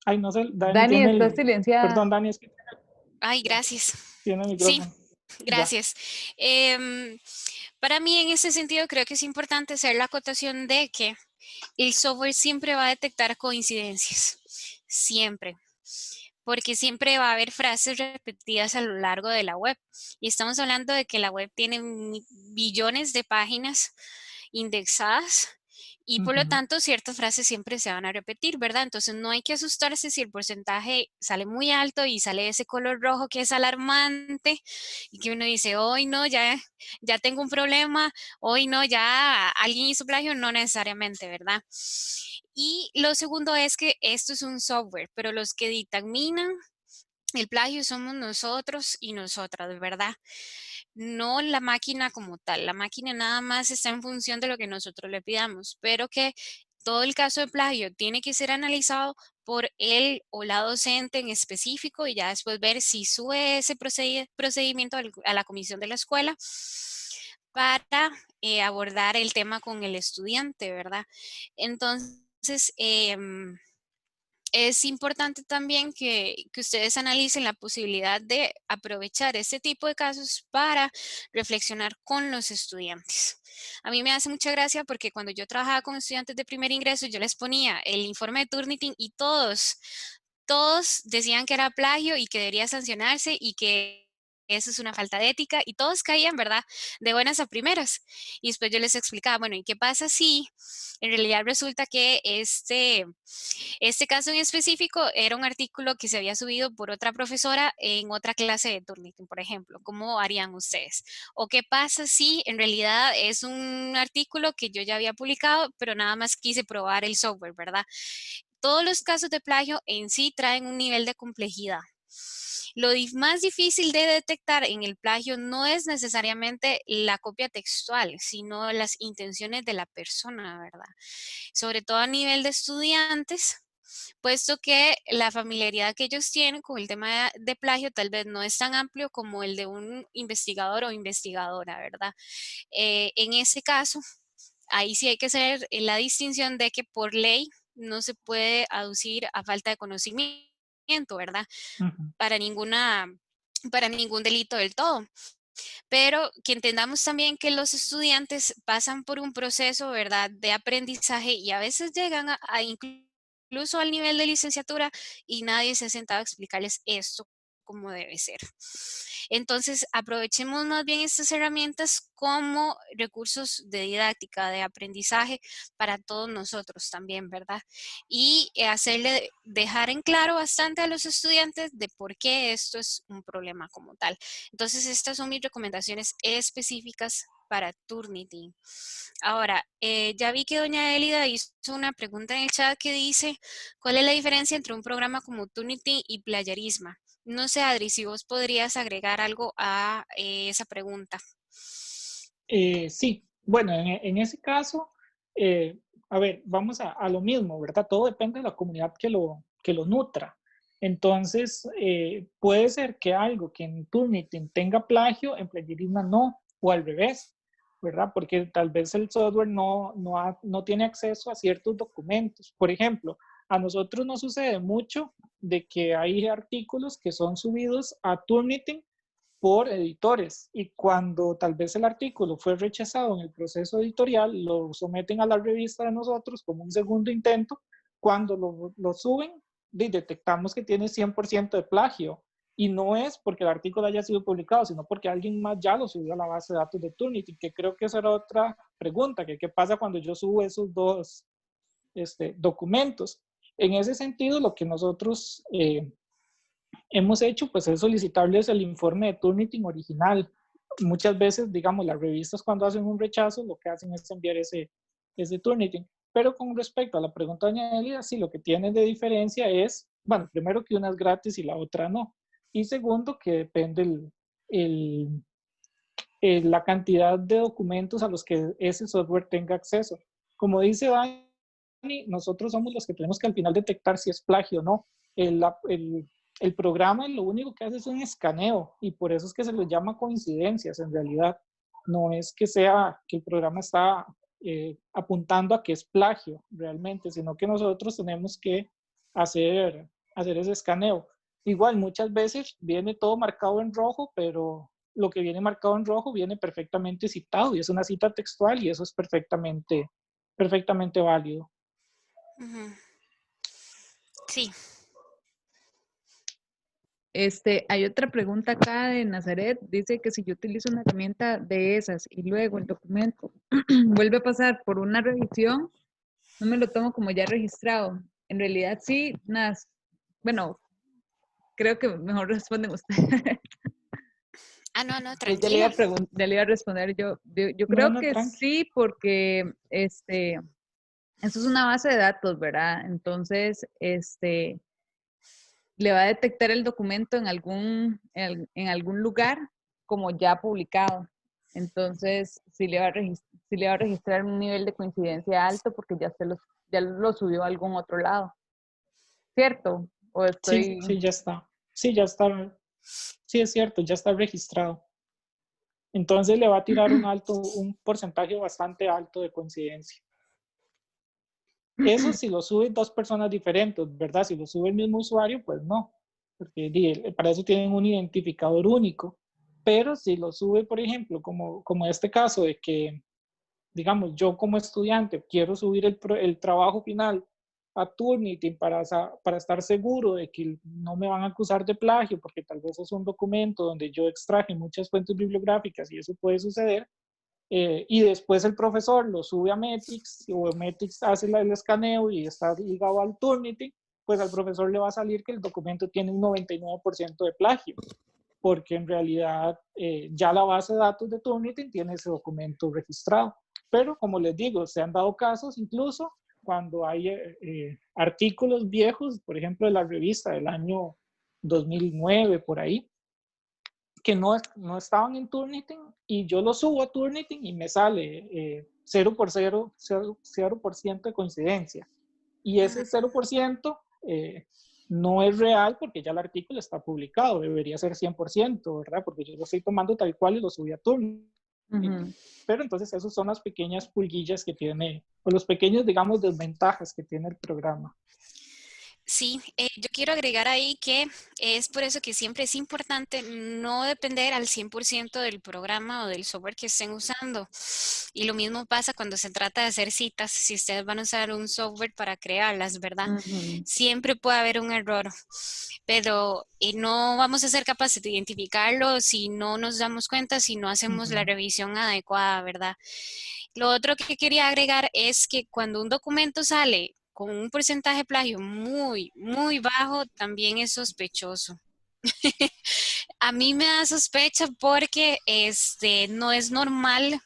Ay, no sé, Dani Dani, tiene está el. silenciada. Perdón, Dani, es que Ay, gracias. tiene el Sí, micrófono. Ya. gracias. Para mí en ese sentido creo que es importante hacer la acotación de que el software siempre va a detectar coincidencias, siempre, porque siempre va a haber frases repetidas a lo largo de la web. Y estamos hablando de que la web tiene billones de páginas indexadas y por lo Ujú. tanto ciertas frases siempre se van a repetir, ¿verdad? Entonces no hay que asustarse si el porcentaje sale muy alto y sale ese color rojo que es alarmante y que uno dice, hoy no, ya tengo un problema, hoy no, ya alguien hizo plagio, no necesariamente, ¿verdad? Y lo segundo es que esto es un software, pero los que dictaminan el plagio somos nosotros y nosotras, ¿verdad? No la máquina como tal. La máquina nada más está en función de lo que nosotros le pidamos, pero que todo el caso de plagio tiene que ser analizado por él o la docente en específico y ya después ver si sube ese procedimiento a la comisión de la escuela para abordar el tema con el estudiante, ¿verdad? Entonces, es importante también que ustedes analicen la posibilidad de aprovechar este tipo de casos para reflexionar con los estudiantes. A mí me hace mucha gracia porque cuando yo trabajaba con estudiantes de primer ingreso, yo les ponía el informe de Turnitin y todos decían que era plagio y que debería sancionarse y que eso es una falta de ética y todos caían, ¿verdad? De buenas a primeras. Y después yo les explicaba, bueno, ¿y qué pasa si en realidad resulta que este caso en específico era un artículo que se había subido por otra profesora en otra clase de Turnitin, por ejemplo? ¿Cómo harían ustedes? ¿O qué pasa si en realidad es un artículo que yo ya había publicado, pero nada más quise probar el software, ¿verdad? Todos los casos de plagio en sí traen un nivel de complejidad. Lo más difícil de detectar en el plagio no es necesariamente la copia textual, sino las intenciones de la persona, ¿verdad? Sobre todo a nivel de estudiantes, puesto que la familiaridad que ellos tienen con el tema de plagio tal vez no es tan amplio como el de un investigador o investigadora, ¿verdad? En ese caso, ahí sí hay que hacer la distinción de que por ley no se puede aducir a falta de conocimiento, ¿verdad? Ujú. Para ningún delito del todo. pero que entendamos también que los estudiantes pasan por un proceso, ¿verdad?, de aprendizaje y a veces llegan a incluso al nivel de licenciatura y nadie se ha sentado a explicarles esto como debe ser. Entonces, aprovechemos más bien estas herramientas como recursos de didáctica, de aprendizaje para todos nosotros también, ¿verdad? Y dejar en claro bastante a los estudiantes de por qué esto es un problema como tal. Entonces, estas son mis recomendaciones específicas para Turnitin. Ahora, ya vi que doña Elida hizo una pregunta en el chat que dice, ¿cuál es la diferencia entre un programa como Turnitin y Playarisma? No sé, Adri, si vos podrías agregar algo a esa pregunta. Sí, bueno, en ese caso, a ver, vamos a lo mismo, ¿verdad? Todo depende de la comunidad que lo nutra. Entonces, puede ser que algo que en Turnitin tenga plagio, en Plagiarisma no, o al revés, ¿verdad? Porque tal vez el software no tiene acceso a ciertos documentos. Por ejemplo, a nosotros nos sucede mucho de que hay artículos que son subidos a Turnitin por editores y cuando tal vez el artículo fue rechazado en el proceso editorial, lo someten a la revista de nosotros como un segundo intento. Cuando lo suben, detectamos que tiene 100% de plagio y no es porque el artículo haya sido publicado, sino porque alguien más ya lo subió a la base de datos de Turnitin, que creo que esa era otra pregunta, que qué pasa cuando yo subo esos dos documentos. En ese sentido, lo que nosotros hemos hecho pues es solicitarles el informe de Turnitin original. Muchas veces, digamos, las revistas cuando hacen un rechazo lo que hacen es enviar ese Turnitin. Pero con respecto a la pregunta de doña Elida, sí, lo que tiene de diferencia es, bueno, primero que una es gratis y la otra no. Y segundo, que depende la cantidad de documentos a los que ese software tenga acceso. Como dice Dani, nosotros somos los que tenemos que al final detectar si es plagio o no. El programa lo único que hace es un escaneo y por eso es que se le llama coincidencias en realidad. No es que sea que el programa está apuntando a que es plagio realmente, sino que nosotros tenemos que hacer ese escaneo. Igual muchas veces viene todo marcado en rojo, pero lo que viene marcado en rojo viene perfectamente citado y es una cita textual y eso es perfectamente válido. Uh-huh. Sí. Hay otra pregunta acá de Nazaret, dice que si yo utilizo una herramienta de esas y luego el documento vuelve a pasar por una revisión, no me lo tomo como ya registrado. En realidad sí, bueno, creo que mejor responden ustedes. No, Ya le iba tranquila. ya le iba a responder yo. Yo No, creo no, que tranqui. sí, porque eso es una base de datos, ¿verdad? Entonces, le va a detectar el documento en algún lugar como ya publicado. Entonces, sí le va a registrar un nivel de coincidencia alto porque ya lo subió a algún otro lado. ¿Cierto? ¿O Sí, estoy...? sí, ya está. Sí, ya está. Sí, es cierto, ya está registrado. Entonces le va a tirar un porcentaje bastante alto de coincidencia. Eso si lo suben dos personas diferentes, ¿verdad? Si lo sube el mismo usuario, pues no, porque para eso tienen un identificador único. Pero si lo sube, por ejemplo, como este caso de que, digamos, yo como estudiante quiero subir el trabajo final a Turnitin para estar seguro de que no me van a acusar de plagio, porque tal vez es un documento donde yo extraje muchas fuentes bibliográficas y eso puede suceder, y después el profesor lo sube a Metrix o Metrix hace el escaneo y está ligado al Turnitin, pues al profesor le va a salir que el documento tiene un 99% de plagio, porque en realidad ya la base de datos de Turnitin tiene ese documento registrado. Pero como les digo, se han dado casos incluso cuando hay artículos viejos, por ejemplo de la revista del año 2009 por ahí, que no estaban en Turnitin y yo lo subo a Turnitin y me sale 0% de coincidencia. Y ese 0% no es real porque ya el artículo está publicado, debería ser 100%, ¿verdad? Porque yo lo estoy tomando tal cual y lo subí a Turnitin. Pero entonces esas son las pequeñas pulguillas que tiene, o los pequeños, digamos, desventajas que tiene el programa. Sí, yo quiero agregar ahí que es por eso que siempre es importante no depender al 100% del programa o del software que estén usando. Y lo mismo pasa cuando se trata de hacer citas, si ustedes van a usar un software para crearlas, ¿verdad? Ujú, Siempre puede haber un error, pero no vamos a ser capaces de identificarlo si no nos damos cuenta, si no hacemos la Ujú, revisión adecuada, ¿verdad? Lo otro que quería agregar es que cuando un documento sale con un porcentaje de plagio muy, muy bajo, también es sospechoso. A mí me da sospecha porque no es normal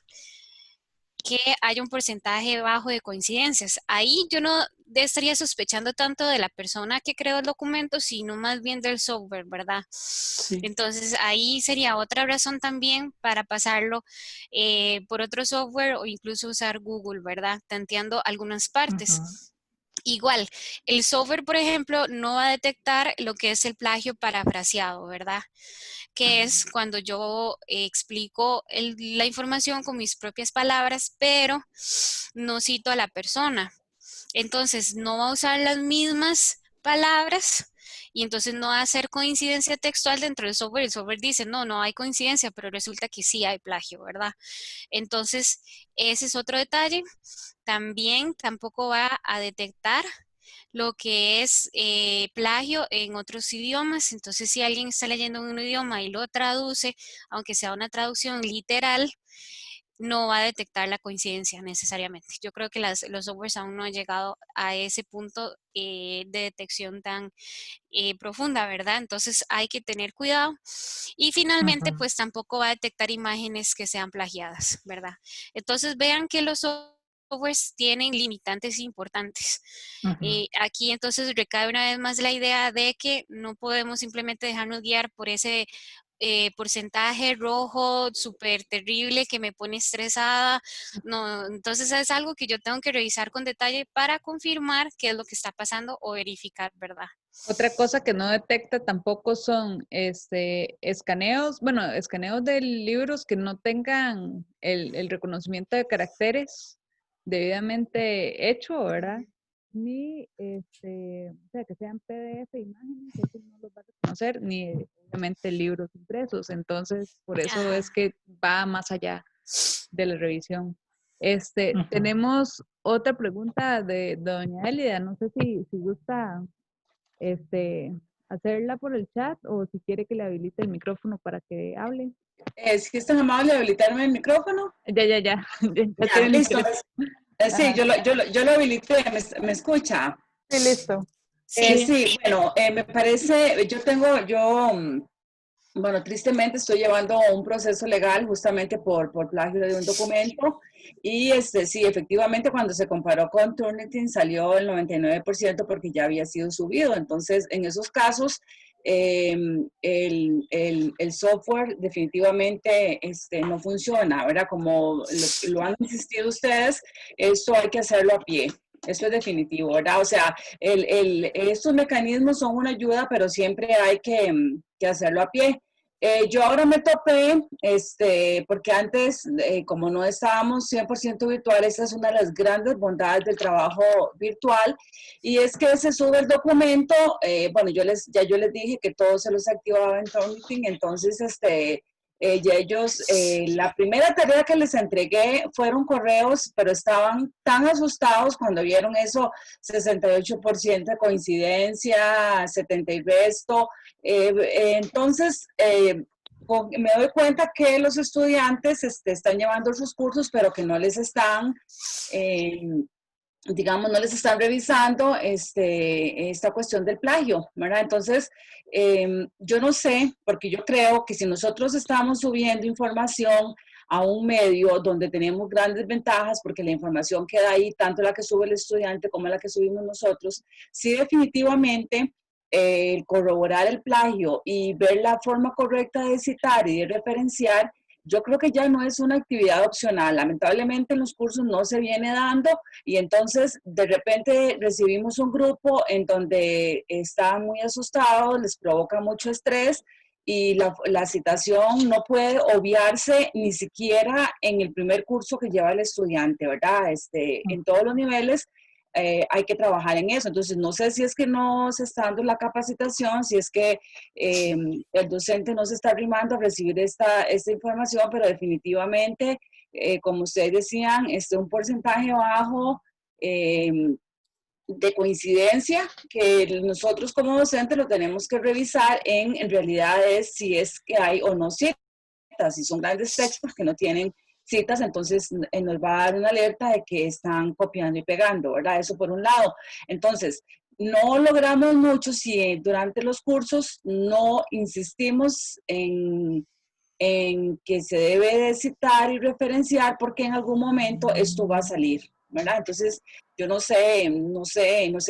que haya un porcentaje bajo de coincidencias. Ahí yo no estaría sospechando tanto de la persona que creó el documento, sino más bien del software, ¿verdad? sí. Entonces ahí sería otra razón también para pasarlo por otro software o incluso usar Google, ¿verdad? Tanteando algunas partes. Ujú, Igual, el software, por ejemplo, no va a detectar lo que es el plagio parafraseado, ¿verdad? Que es cuando yo explico la información con mis propias palabras, pero no cito a la persona. Entonces, no va a usar las mismas palabras y entonces no va a hacer coincidencia textual dentro del software. El software dice, no, no hay coincidencia, pero resulta que sí hay plagio, ¿verdad? Entonces, ese es otro detalle. También tampoco va a detectar lo que es plagio en otros idiomas. Entonces, si alguien está leyendo en un idioma y lo traduce, aunque sea una traducción literal, no va a detectar la coincidencia necesariamente. Yo creo que los softwares aún no han llegado a ese punto de detección tan profunda, ¿verdad? Entonces hay que tener cuidado. Y finalmente, ujú, pues tampoco va a detectar imágenes que sean plagiadas, ¿verdad? Entonces vean que los softwares tienen limitantes importantes. ujú. Aquí entonces recae una vez más la idea de que no podemos simplemente dejarnos guiar por ese porcentaje rojo súper terrible que me pone estresada. No, entonces es algo que yo tengo que revisar con detalle para confirmar qué es lo que está pasando o verificar, ¿verdad? Otra cosa que no detecta tampoco son escaneos, bueno, escaneos de libros que no tengan el reconocimiento de caracteres debidamente hecho, ¿verdad? Ni o sea, que sean PDF, imágenes, eso no los va a reconocer, ni obviamente libros impresos. Entonces, por eso Ajá. es que va más allá de la revisión. Ujú. Tenemos otra pregunta de doña Elida, no sé si gusta este, hacerla por el chat o si quiere que le habilite el micrófono para que hable. Si es tan amable de habilitarme el micrófono. Ya, ya Ya, tiene el listo. micrófono. Sí, Ajá. yo lo habilité, me escucha. Sí, listo. Sí, Sí. Sí, bueno, me parece, bueno, tristemente estoy llevando un proceso legal justamente por plagio de un documento y sí, efectivamente cuando se comparó con Turnitin salió el 99% porque ya había sido subido. Entonces, en esos casos, el software definitivamente no funciona, ¿verdad? Como lo han insistido ustedes, esto hay que hacerlo a pie. Eso es definitivo, ¿verdad? O sea, estos mecanismos son una ayuda, pero siempre hay que hacerlo a pie. Yo ahora me topé, porque antes, como no estábamos 100% virtual, esa es una de las grandes bondades del trabajo virtual, y es que se sube el documento, bueno, ya yo les dije que todo se los activaba en Turnitin, entonces, ya ellos, la primera tarea que les entregué fueron correos, pero estaban tan asustados cuando vieron eso, 68% de coincidencia, 70 y resto. Entonces, me doy cuenta que los estudiantes están llevando sus cursos, pero que no les están, eh, digamos, no les están revisando esta cuestión del plagio, ¿verdad? Entonces, yo no sé, porque yo creo que si nosotros estamos subiendo información a un medio donde tenemos grandes ventajas, porque la información queda ahí, tanto la que sube el estudiante como la que subimos nosotros, sí definitivamente corroborar el plagio y ver la forma correcta de citar y de referenciar, yo creo que ya no es una actividad opcional. Lamentablemente en los cursos no se viene dando y entonces de repente recibimos un grupo en donde están muy asustados, les provoca mucho estrés y la citación no puede obviarse ni siquiera en el primer curso que lleva el estudiante, ¿verdad? En todos los niveles hay que trabajar en eso. Entonces, no sé si es que no se está dando la capacitación, si es que el docente no se está arrimando a recibir esta información, pero definitivamente, como ustedes decían, un porcentaje bajo de coincidencia que nosotros como docentes lo tenemos que revisar en realidad es si es que hay o no citas. Si son grandes textos que no tienen citas, entonces nos va a dar una alerta de que están copiando y pegando, ¿verdad? Eso por un lado. Entonces, no logramos mucho si durante los cursos no insistimos en que se debe de citar y referenciar porque en algún momento esto va a salir, ¿verdad? Entonces, yo no sé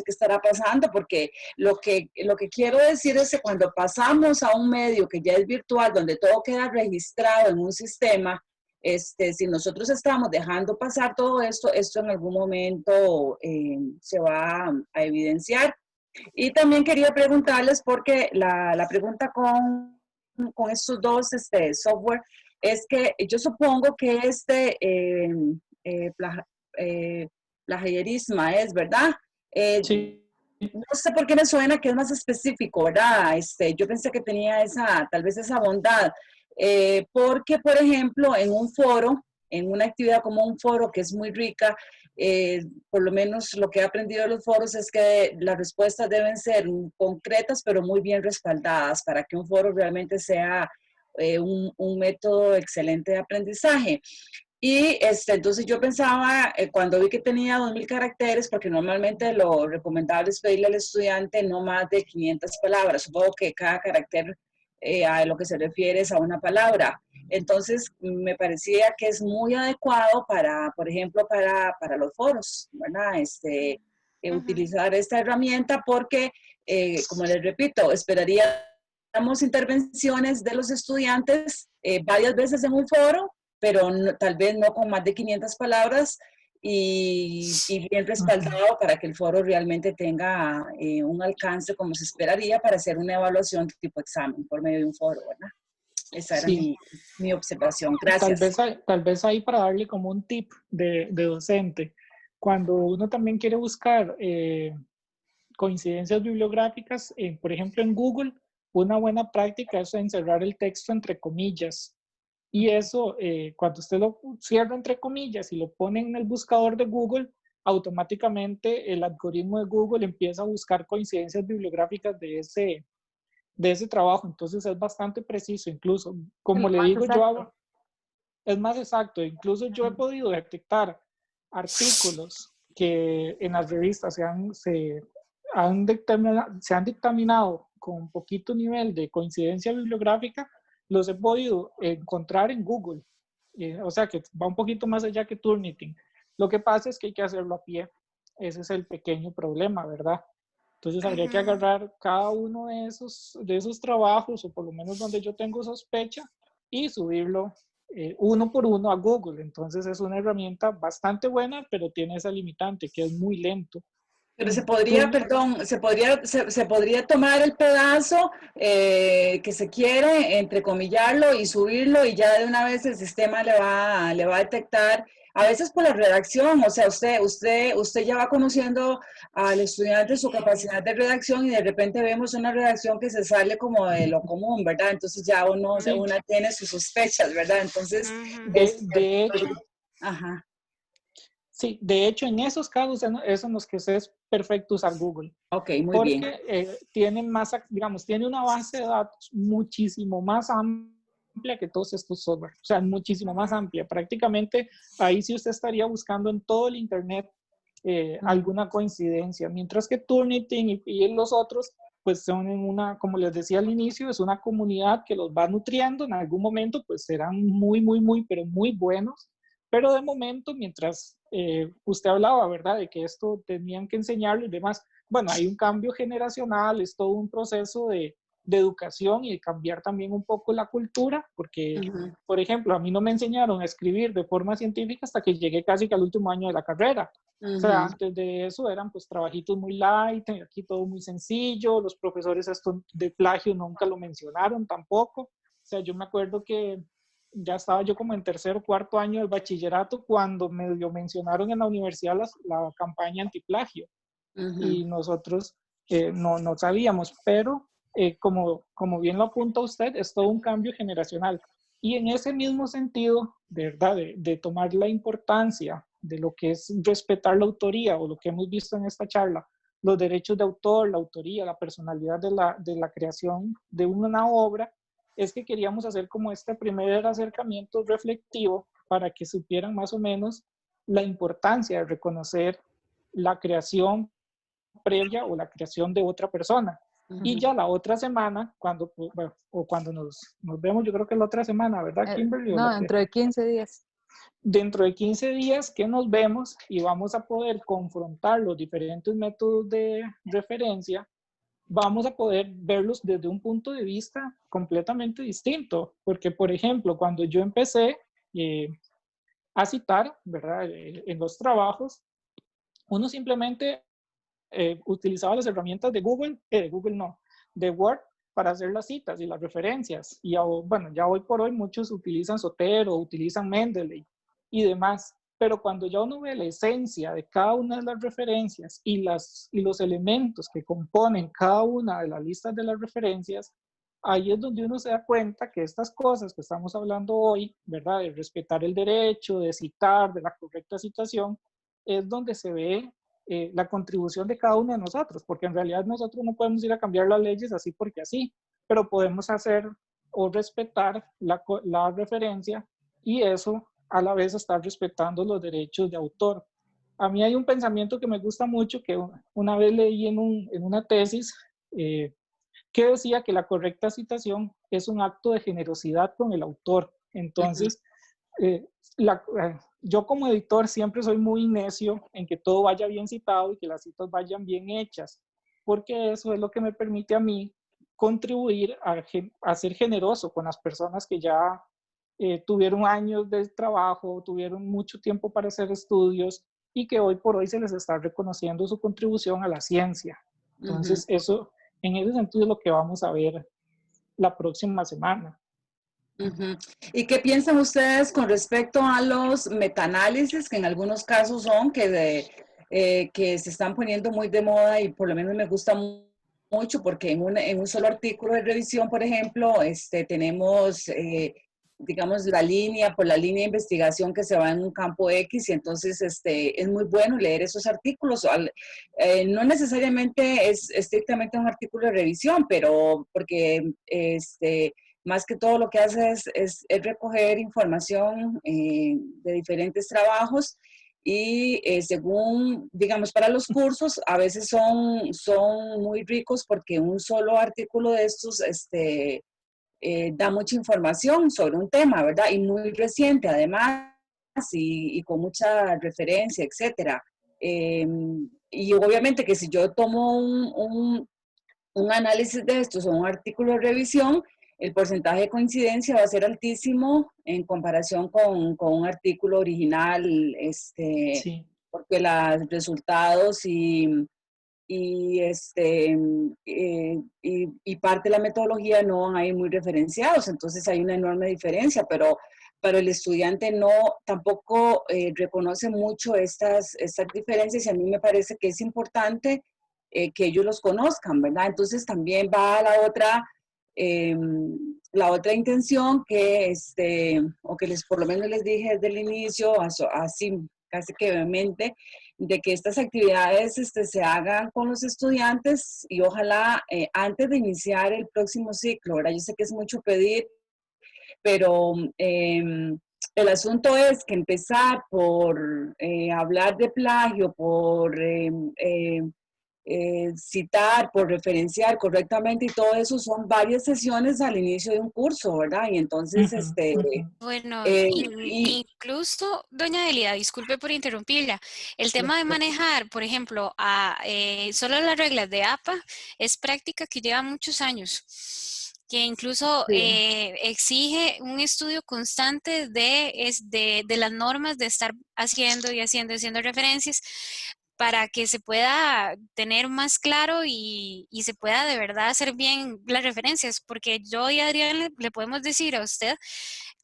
qué estará pasando porque lo que quiero decir es que cuando pasamos a un medio que ya es virtual, donde todo queda registrado en un sistema, si nosotros estamos dejando pasar todo esto en algún momento se va a evidenciar. Y también quería preguntarles, porque la pregunta con estos dos software es que yo supongo que plagiarismo es, ¿verdad? Sí. No sé por qué me suena que es más específico, ¿verdad? Yo pensé que tenía tal vez esa bondad, porque, por ejemplo, en un foro, en una actividad como un foro que es muy rica, por lo menos lo que he aprendido de los foros es que las respuestas deben ser concretas, pero muy bien respaldadas para que un foro realmente sea un método excelente de aprendizaje. Y entonces yo pensaba, cuando vi que tenía 2000 caracteres, porque normalmente lo recomendable es pedirle al estudiante no más de 500 palabras. Supongo que cada carácter a lo que se refiere es a una palabra. Entonces me parecía que es muy adecuado para, por ejemplo, para los foros, ¿verdad? Utilizar esta herramienta porque, como les repito, esperaríamos intervenciones de los estudiantes varias veces en un foro, pero tal vez no con más de 500 palabras y bien respaldado para que el foro realmente tenga un alcance como se esperaría para hacer una evaluación tipo examen por medio de un foro, ¿verdad? Esa era Sí. mi observación. Gracias. Tal vez ahí para darle como un tip de docente, cuando uno también quiere buscar coincidencias bibliográficas, por ejemplo en Google, una buena práctica es encerrar el texto entre comillas. Y eso, cuando usted lo cierra entre comillas y lo pone en el buscador de Google, automáticamente el algoritmo de Google empieza a buscar coincidencias bibliográficas de ese trabajo. Entonces es bastante preciso. Incluso, como le digo, es más exacto. Incluso yo he podido detectar artículos que en las revistas se han dictaminado con poquito nivel de coincidencia bibliográfica, los he podido encontrar en Google. O sea que va un poquito más allá que Turnitin. Lo que pasa es que hay que hacerlo a pie. Ese es el pequeño problema, ¿verdad? Entonces habría que agarrar cada uno de esos trabajos, o por lo menos donde yo tengo sospecha, y subirlo uno por uno a Google. Entonces es una herramienta bastante buena, pero tiene esa limitante que es muy lento. Pero se podría, perdón, se podría tomar el pedazo que se quiere, entrecomillarlo y subirlo y ya de una vez el sistema le va a detectar, a veces por la redacción, o sea, usted ya va conociendo al estudiante su capacidad de redacción y de repente vemos una redacción que se sale como de lo común, ¿verdad? Entonces ya una tiene sus sospechas, ¿verdad? Entonces, de hecho, ajá. Sí, de hecho, en esos casos es en los que es perfecto usar Google. Ok, muy bien. Porque tienen más, digamos, tiene una base de datos muchísimo más amplia que todos estos software. O sea, muchísimo más amplia. Prácticamente ahí sí usted estaría buscando en todo el Internet alguna coincidencia. Mientras que Turnitin y los otros, pues son en como les decía al inicio, es una comunidad que los va nutriendo. En algún momento, pues serán pero muy buenos. Pero de momento, mientras usted hablaba, ¿verdad?, de que esto tenían que enseñarlo y demás, bueno, hay un cambio generacional, es todo un proceso de educación y de cambiar también un poco la cultura, porque, por ejemplo, a mí no me enseñaron a escribir de forma científica hasta que llegué casi que al último año de la carrera. O sea, antes de eso eran pues trabajitos muy light, aquí todo muy sencillo, los profesores esto de plagio nunca lo mencionaron tampoco. O sea, yo me acuerdo que ya estaba yo como en tercer o cuarto año del bachillerato cuando medio mencionaron en la universidad la campaña antiplagio y nosotros no sabíamos, pero como bien lo apunta usted, es todo un cambio generacional. Y en ese mismo sentido, de verdad, de tomar la importancia de lo que es respetar la autoría o lo que hemos visto en esta charla, los derechos de autor, la autoría, la personalidad de la creación de una obra, es que queríamos hacer como este primer acercamiento reflectivo para que supieran más o menos la importancia de reconocer la creación previa o la creación de otra persona. Y ya la otra semana, bueno, o cuando nos vemos, yo creo que la otra semana, ¿verdad, Kimberly? No, dentro de 15 días. Dentro de 15 días que nos vemos y vamos a poder confrontar los diferentes métodos de referencia, vamos a poder verlos desde un punto de vista completamente distinto. Porque, por ejemplo, cuando yo empecé a citar, ¿verdad? En los trabajos, uno simplemente utilizaba las herramientas de de Word para hacer las citas y las referencias. Y bueno, ya hoy por hoy muchos utilizan Zotero, utilizan Mendeley y demás. Pero cuando ya uno ve la esencia de cada una de las referencias y los elementos que componen cada una de las listas de las referencias, ahí es donde uno se da cuenta que estas cosas que estamos hablando hoy, ¿verdad? De respetar el derecho, de citar, de la correcta citación, es donde se ve la contribución de cada uno de nosotros, porque en realidad nosotros no podemos ir a cambiar las leyes así porque así, pero podemos hacer o respetar la referencia y eso a la vez estar respetando los derechos de autor. A mí hay un pensamiento que me gusta mucho que una vez leí en una tesis que decía que la correcta citación es un acto de generosidad con el autor. Entonces, yo como editor siempre soy muy necio en que todo vaya bien citado y que las citas vayan bien hechas, porque eso es lo que me permite a mí contribuir a ser generoso con las personas que ya tuvieron años de trabajo, tuvieron mucho tiempo para hacer estudios y que hoy por hoy se les está reconociendo su contribución a la ciencia. Entonces, eso, en ese sentido, es lo que vamos a ver la próxima semana. ¿Y qué piensan ustedes con respecto a los metaanálisis, que en algunos casos son que se están poniendo muy de moda y por lo menos me gusta mucho porque en un solo artículo de revisión, por ejemplo, tenemos, digamos, la línea de investigación que se va en un campo X y entonces es muy bueno leer esos artículos. No necesariamente es estrictamente un artículo de revisión, pero porque más que todo lo que hace es recoger información de diferentes trabajos y según, digamos, para los cursos, a veces son muy ricos porque un solo artículo de estos da mucha información sobre un tema, ¿verdad? Y muy reciente además y con mucha referencia, etcétera. Y obviamente que si yo tomo un análisis de estos o un artículo de revisión, el porcentaje de coincidencia va a ser altísimo en comparación con un artículo original, Sí. porque los resultados y parte de la metodología no van a ir muy referenciados, entonces hay una enorme diferencia, pero el estudiante tampoco reconoce mucho estas diferencias y a mí me parece que es importante que ellos los conozcan, ¿verdad? Entonces también va la otra intención que, o que por lo menos les dije desde el inicio, así casi que vehemente, de que estas actividades se hagan con los estudiantes y ojalá antes de iniciar el próximo ciclo, ¿verdad? Yo sé que es mucho pedir, pero el asunto es que empezar por hablar de plagio, por citar, por referenciar correctamente y todo eso son varias sesiones al inicio de un curso, ¿verdad? Y entonces, Bueno, y, incluso, doña Delia, disculpe por interrumpirla, el tema de manejar, por ejemplo, solo las reglas de APA es práctica que lleva muchos años, que incluso exige un estudio constante de las normas, de estar haciendo y haciendo referencias para que se pueda tener más claro y se pueda de verdad hacer bien las referencias, porque yo y Adrián le podemos decir a usted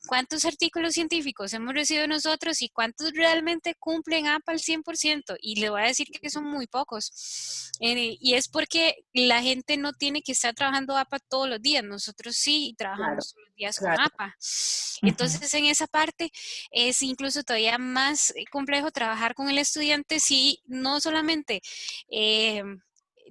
cuántos artículos científicos hemos recibido nosotros y cuántos realmente cumplen APA al 100%. Y le voy a decir que son muy pocos. Y es porque la gente no tiene que estar trabajando APA todos los días. Nosotros sí trabajamos todos los días con APA. Entonces, en esa parte es incluso todavía más complejo trabajar con el estudiante si no solamente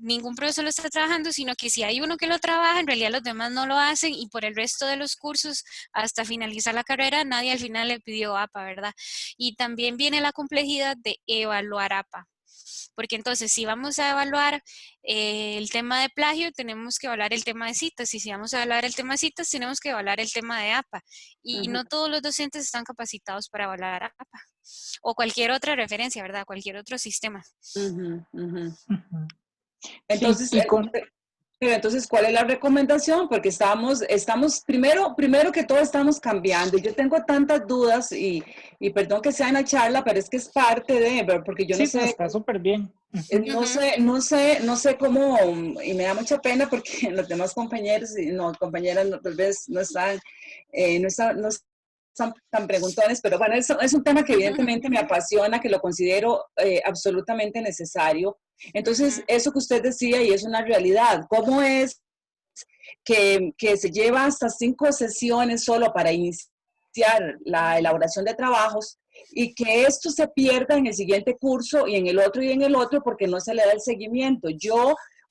ningún profesor lo está trabajando, sino que si hay uno que lo trabaja, en realidad los demás no lo hacen y por el resto de los cursos, hasta finalizar la carrera, nadie al final le pidió APA, ¿verdad? Y también viene la complejidad de evaluar APA. Porque entonces, si vamos a evaluar el tema de plagio, tenemos que evaluar el tema de citas. Y si vamos a evaluar el tema de citas, tenemos que evaluar el tema de APA. Y no todos los docentes están capacitados para evaluar APA. O cualquier otra referencia, ¿verdad? Cualquier otro sistema. Entonces, pero entonces, ¿cuál es la recomendación? Porque estamos primero que todo estamos cambiando. Yo tengo tantas dudas y perdón que sea en la charla, pero es que es parte de, porque yo no sé. Está súper bien. No sé cómo, y me da mucha pena porque los demás compañeros y compañeras tal vez no están tan preguntones, pero bueno, es un tema que evidentemente me apasiona, que lo considero absolutamente necesario. Entonces, eso que usted decía, y es una realidad, ¿cómo es que se lleva hasta 5 sesiones solo para iniciar la elaboración de trabajos y que esto se pierda en el siguiente curso y en el otro porque no se le da el seguimiento?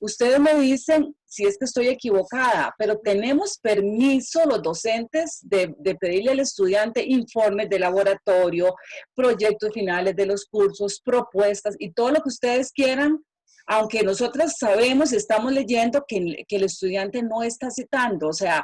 Ustedes me dicen si es que estoy equivocada, pero tenemos permiso los docentes de pedirle al estudiante informes de laboratorio, proyectos finales de los cursos, propuestas y todo lo que ustedes quieran, aunque nosotros sabemos y estamos leyendo que el estudiante no está citando. O sea,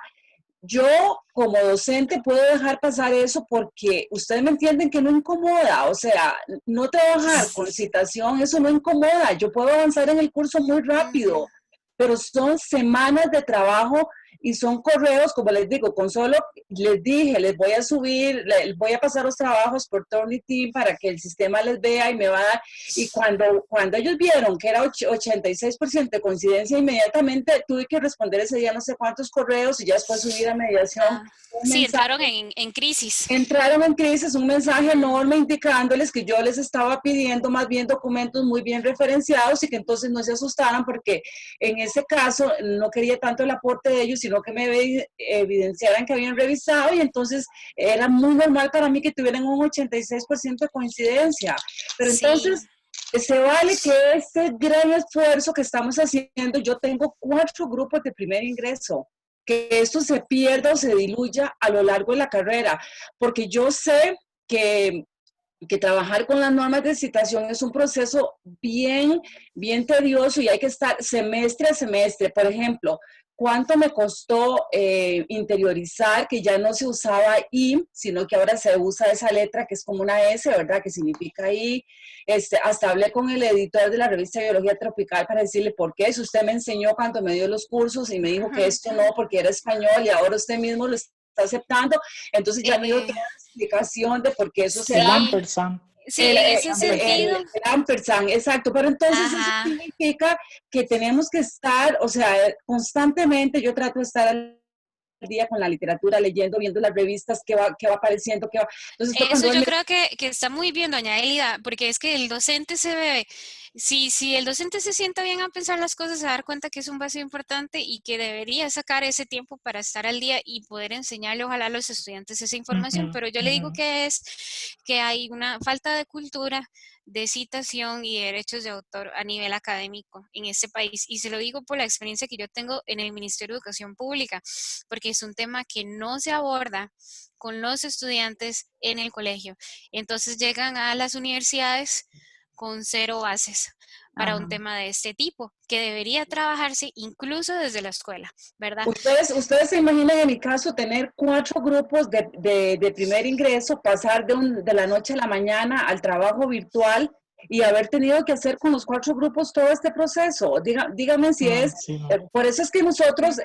yo como docente puedo dejar pasar eso porque ustedes me entienden que no incomoda. O sea, no trabajar con citación, eso no incomoda. Yo puedo avanzar en el curso muy rápido, pero son semanas de trabajo y son correos, como les digo, con solo les dije, les voy a subir, les voy a pasar los trabajos por Turnitin para que el sistema les vea y me va a dar. Y cuando ellos vieron que era 86% de coincidencia, inmediatamente tuve que responder ese día no sé cuántos correos y ya después subir a mediación. Sí, entraron en crisis. Entraron en crisis, un mensaje enorme indicándoles que yo les estaba pidiendo más bien documentos muy bien referenciados y que entonces no se asustaran porque en ese caso no quería tanto el aporte de ellos, sino que me evidenciaran que habían revisado y entonces era muy normal para mí que tuvieran un 86% de coincidencia. Pero entonces se vale que este gran esfuerzo que estamos haciendo, yo tengo 4 grupos de primer ingreso, que esto se pierda o se diluya a lo largo de la carrera, porque yo sé que trabajar con las normas de citación es un proceso bien tedioso y hay que estar semestre a semestre. Por ejemplo, ¿cuánto me costó interiorizar que ya no se usaba I, sino que ahora se usa esa letra que es como una S, ¿verdad? Que significa I. Hasta hablé con el editor de la revista Biología Tropical para decirle por qué. Si usted me enseñó cuando me dio los cursos y me dijo que esto no, porque era español y ahora usted mismo lo está aceptando. Entonces ya me dio toda la explicación de por qué eso se da. Sí, en ese sentido. El ampersand, exacto. Pero entonces eso significa que tenemos que estar, o sea, constantemente yo trato de estar al día con la literatura, leyendo, viendo las revistas, qué va apareciendo, qué va. Entonces, eso yo creo que está muy bien, doña Elida, porque es que el docente se ve, si el docente se sienta bien a pensar las cosas, se va a dar cuenta que es un vacío importante y que debería sacar ese tiempo para estar al día y poder enseñarle ojalá a los estudiantes esa información, pero yo le digo que hay una falta de cultura de citación y derechos de autor a nivel académico en este país. Y se lo digo por la experiencia que yo tengo en el Ministerio de Educación Pública, porque es un tema que no se aborda con los estudiantes en el colegio. Entonces llegan a las universidades con 0 bases para un tema de este tipo, que debería trabajarse incluso desde la escuela, ¿verdad? Ustedes se imaginan en mi caso tener 4 grupos de primer ingreso, pasar de la noche a la mañana al trabajo virtual y haber tenido que hacer con los 4 grupos todo este proceso. Dígame si por eso es que nosotros,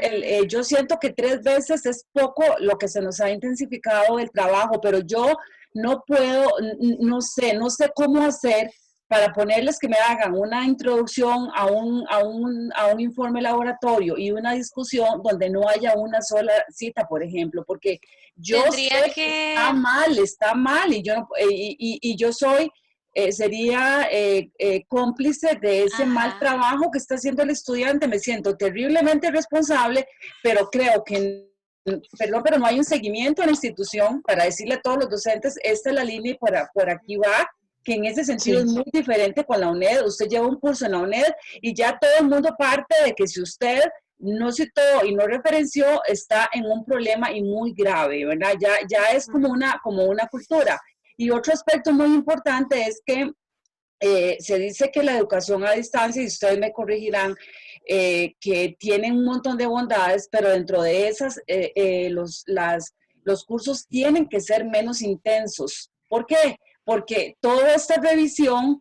yo siento que 3 veces es poco lo que se nos ha intensificado el trabajo, pero yo no puedo, no sé cómo hacer para ponerles que me hagan una introducción a un informe laboratorio y una discusión donde no haya una sola cita, por ejemplo, porque yo Tendría sé que que... está mal, y yo, no, y yo soy, sería cómplice de ese mal Ajá. trabajo que está haciendo el estudiante. Me siento terriblemente responsable, pero creo que perdón, pero no hay un seguimiento en la institución para decirle a todos los docentes, esta es la línea y por aquí va, que en ese sentido es Sí, muy diferente con la UNED. Usted lleva un curso en la UNED y ya todo el mundo parte de que si usted no citó y no referenció, está en un problema y muy grave, ¿verdad? Ya es como una cultura. Y otro aspecto muy importante es que se dice que la educación a distancia, y ustedes me corregirán, que tienen un montón de bondades, pero dentro de esas, los cursos tienen que ser menos intensos. ¿Por qué? Porque toda esta revisión,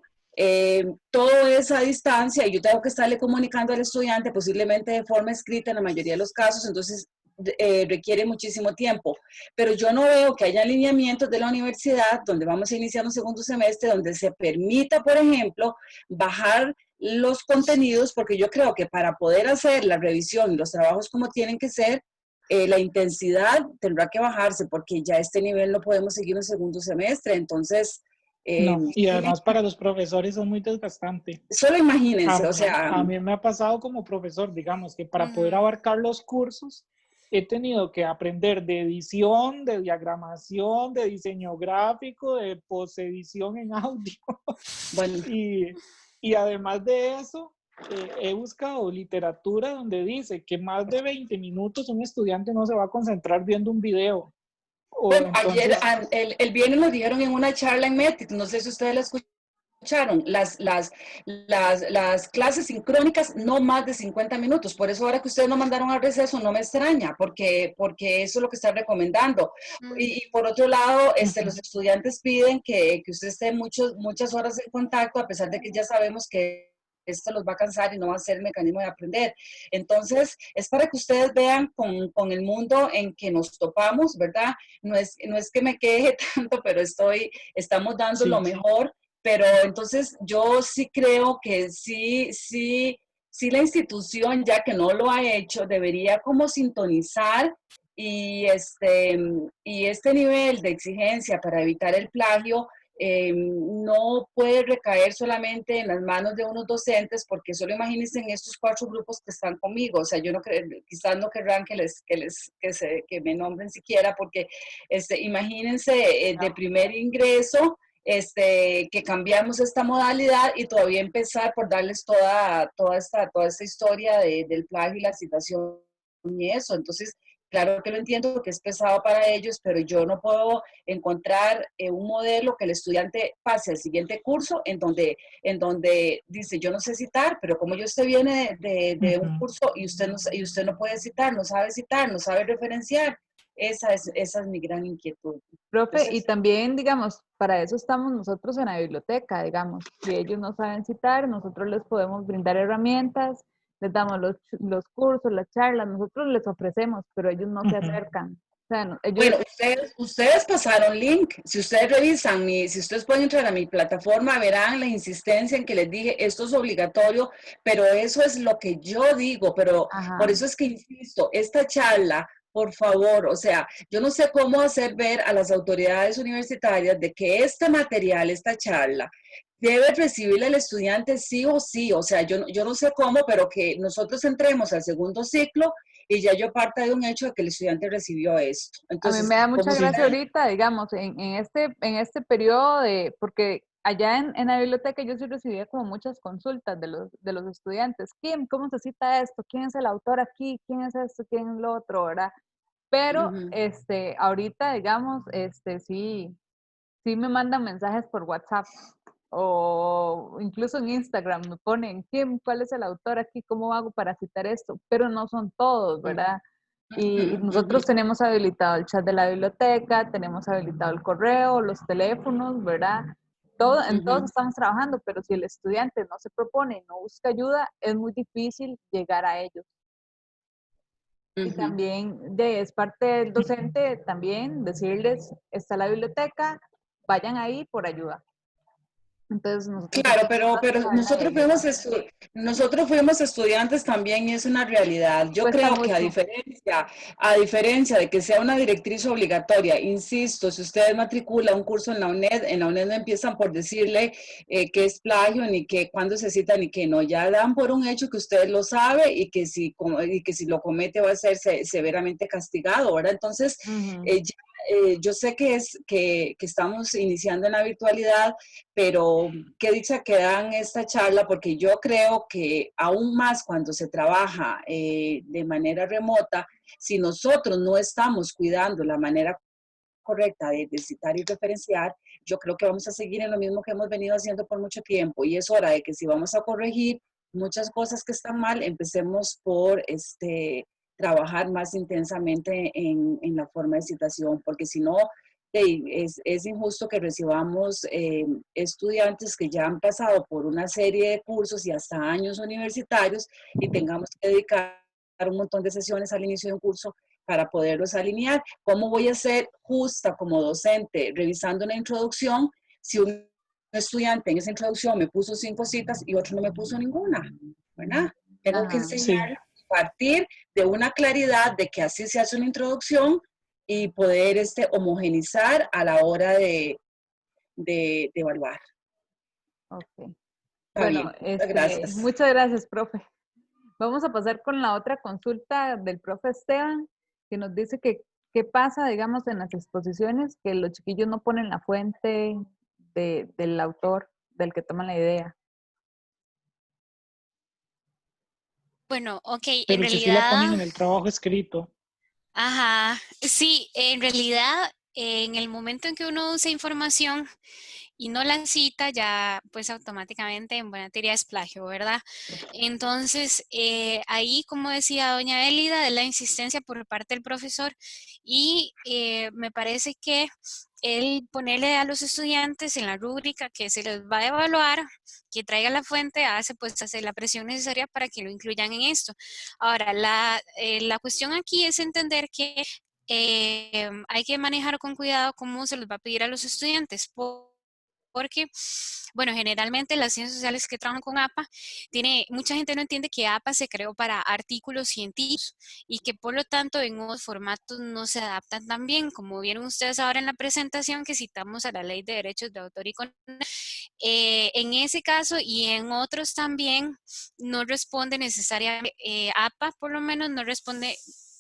todo es a distancia y yo tengo que estarle comunicando al estudiante posiblemente de forma escrita en la mayoría de los casos, entonces requiere muchísimo tiempo. Pero yo no veo que haya alineamientos de la universidad donde vamos a iniciar un segundo semestre donde se permita, por ejemplo, bajar los contenidos, porque yo creo que para poder hacer la revisión y los trabajos como tienen que ser, la intensidad tendrá que bajarse porque ya este nivel no podemos seguir un segundo semestre. Entonces, no. Y además para los profesores es muy desgastante. solo imagínense, o sea, A mí me ha pasado como profesor, digamos, que para poder Ujú. abarcar los cursos he tenido que aprender de edición, de diagramación, de diseño gráfico, de postedición en audio. bueno, y, y además de eso, he buscado literatura donde dice que más de 20 minutos un estudiante no se va a concentrar viendo un video. O bueno, ayer, entonces, el viernes nos dijeron en una charla en METIC, no sé si ustedes la escucharon, las clases sincrónicas no más de 50 minutos. Por eso ahora que ustedes no mandaron al receso no me extraña, porque eso es lo que están recomendando. Y por otro lado, los estudiantes piden que usted esté muchas horas en contacto, a pesar de que ya sabemos que esto los va a cansar y no va a ser el mecanismo de aprender. Entonces, es para que ustedes vean con el mundo en que nos topamos, ¿verdad? No es que me queje tanto, pero estamos dando lo sí, mejor, pero entonces yo sí creo que sí la institución, ya que no lo ha hecho, debería como sintonizar y este nivel de exigencia para evitar el plagio no puede recaer solamente en las manos de unos docentes, porque solo imagínense en estos 4 grupos que están conmigo, o sea, yo no creo, quizás no querrán que me nombren siquiera, porque imagínense de primer ingreso, que cambiamos esta modalidad y todavía empezar por darles toda esta historia del plagio y la citación y eso. Entonces, claro que lo entiendo que es pesado para ellos, pero yo no puedo encontrar un modelo que el estudiante pase al siguiente curso en donde dice, yo no sé citar, pero como yo usted viene de un curso y usted no puede citar, no sabe referenciar, esa es mi gran inquietud. Profe, y Entonces, también, digamos, para eso estamos nosotros en la biblioteca, digamos. Si ellos no saben citar, nosotros les podemos brindar herramientas, les damos los cursos, las charlas, nosotros les ofrecemos, pero ellos no se acercan. O sea, ellos, bueno, ustedes pasaron link. Si ustedes revisan si ustedes pueden entrar a mi plataforma, verán la insistencia en que les dije, esto es obligatorio, pero eso es lo que yo digo, pero por ajá, eso es que insisto, esta charla, por favor, o sea, yo no sé cómo hacer ver a las autoridades universitarias de que este material, esta charla, debe recibir el estudiante sí o sí, o sea, yo no sé cómo, pero que nosotros entremos al segundo ciclo y ya yo parto de un hecho de que el estudiante recibió esto. a mí Entonces, me da como mucha gracia usted, ahorita, digamos, en este periodo porque allá en la biblioteca yo sí recibía como muchas consultas de los estudiantes. ¿Quién, cómo se cita esto? ¿Quién es el autor aquí? ¿Quién es esto? ¿Quién es lo otro? ¿Verdad? Pero, ahorita, digamos, sí, sí me mandan mensajes por WhatsApp o incluso en Instagram me ponen, ¿cuál es el autor aquí? ¿Cómo hago para citar esto? Pero no son todos, ¿verdad? Y nosotros tenemos habilitado el chat de la biblioteca, tenemos habilitado el correo, los teléfonos, ¿verdad? En todos estamos trabajando, pero si el estudiante no se propone, no busca ayuda, es muy difícil llegar a ellos. Y también es parte del docente también decirles, está la biblioteca, vayan ahí por ayuda. Entonces Claro, pero nosotros nosotros fuimos estudiantes también y es una realidad. Yo cuesta creo que mucho. a diferencia de que sea una directriz obligatoria, insisto, si usted matricula un curso en la UNED no empiezan por decirle que es plagio, ni que cuándo se cita, ni que no. Ya dan por un hecho que usted lo sabe y que si lo comete va a ser severamente castigado, ¿verdad? Entonces, yo sé que estamos iniciando en la virtualidad, pero qué dicha que dan esta charla, porque yo creo que aún más cuando se trabaja de manera remota, si nosotros no estamos cuidando la manera correcta de citar y referenciar, yo creo que vamos a seguir en lo mismo que hemos venido haciendo por mucho tiempo, y es hora de que si vamos a corregir muchas cosas que están mal, empecemos por trabajar más intensamente en la forma de citación, porque si no, es injusto que recibamos estudiantes que ya han pasado por una serie de cursos y hasta años universitarios y tengamos que dedicar un montón de sesiones al inicio de un curso para poderlos alinear. ¿Cómo voy a ser justa como docente revisando una introducción si un estudiante en esa introducción me puso 5 citas y otro no me puso ninguna? ¿Verdad? Tengo que enseñar a partir de una claridad de que así se hace una introducción y poder homogenizar a la hora de evaluar. Ok. Está Bueno, bien. Gracias. muchas gracias, profe. Vamos a pasar con la otra consulta del profe Esteban, que nos dice que qué pasa, digamos, en las exposiciones, que los chiquillos no ponen la fuente del autor, del que toman la idea. Bueno, ok, en Pero que sí la realidad, ponen en el trabajo escrito. ajá, sí, en realidad, en el momento en que uno usa información y no la cita, ya pues automáticamente en buena teoría es plagio, ¿verdad? Entonces, ahí, como decía doña Elida, de la insistencia por parte del profesor y me parece que el ponerle a los estudiantes en la rúbrica que se les va a evaluar, que traiga la fuente, hace la presión necesaria para que lo incluyan en esto. Ahora, la cuestión aquí es entender que hay que manejar con cuidado cómo se les va a pedir a los estudiantes, porque, bueno, generalmente las ciencias sociales que trabajan con APA, mucha gente no entiende que APA se creó para artículos científicos y que por lo tanto en otros formatos no se adaptan tan bien, como vieron ustedes ahora en la presentación que citamos a la Ley de Derechos de Autor y en ese caso y en otros también no responde necesariamente, APA por lo menos no responde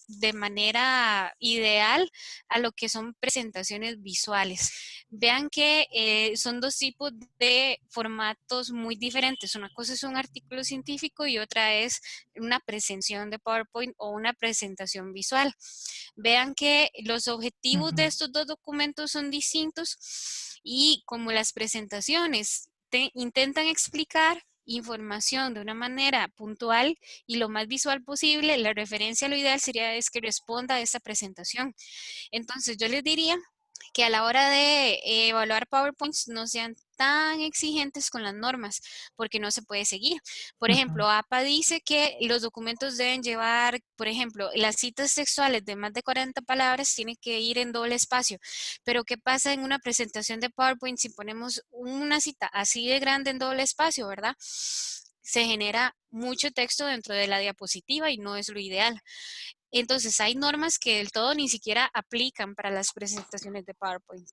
de manera ideal a lo que son presentaciones visuales. Vean que son dos tipos de formatos muy diferentes. Una cosa es un artículo científico y otra es una presentación de PowerPoint o una presentación visual. Vean que los objetivos de estos dos documentos son distintos y como las presentaciones intentan explicar información de una manera puntual y lo más visual posible, la referencia lo ideal sería es que responda a esta presentación. Entonces yo les diría que a la hora de evaluar PowerPoints no sean tan exigentes con las normas, porque no se puede seguir. Por ejemplo, APA dice que los documentos deben llevar, por ejemplo, las citas textuales de más de 40 palabras tienen que ir en doble espacio. Pero ¿qué pasa en una presentación de PowerPoint si ponemos una cita así de grande en doble espacio, verdad? Se genera mucho texto dentro de la diapositiva y no es lo ideal. Entonces, hay normas que del todo ni siquiera aplican para las presentaciones de PowerPoint.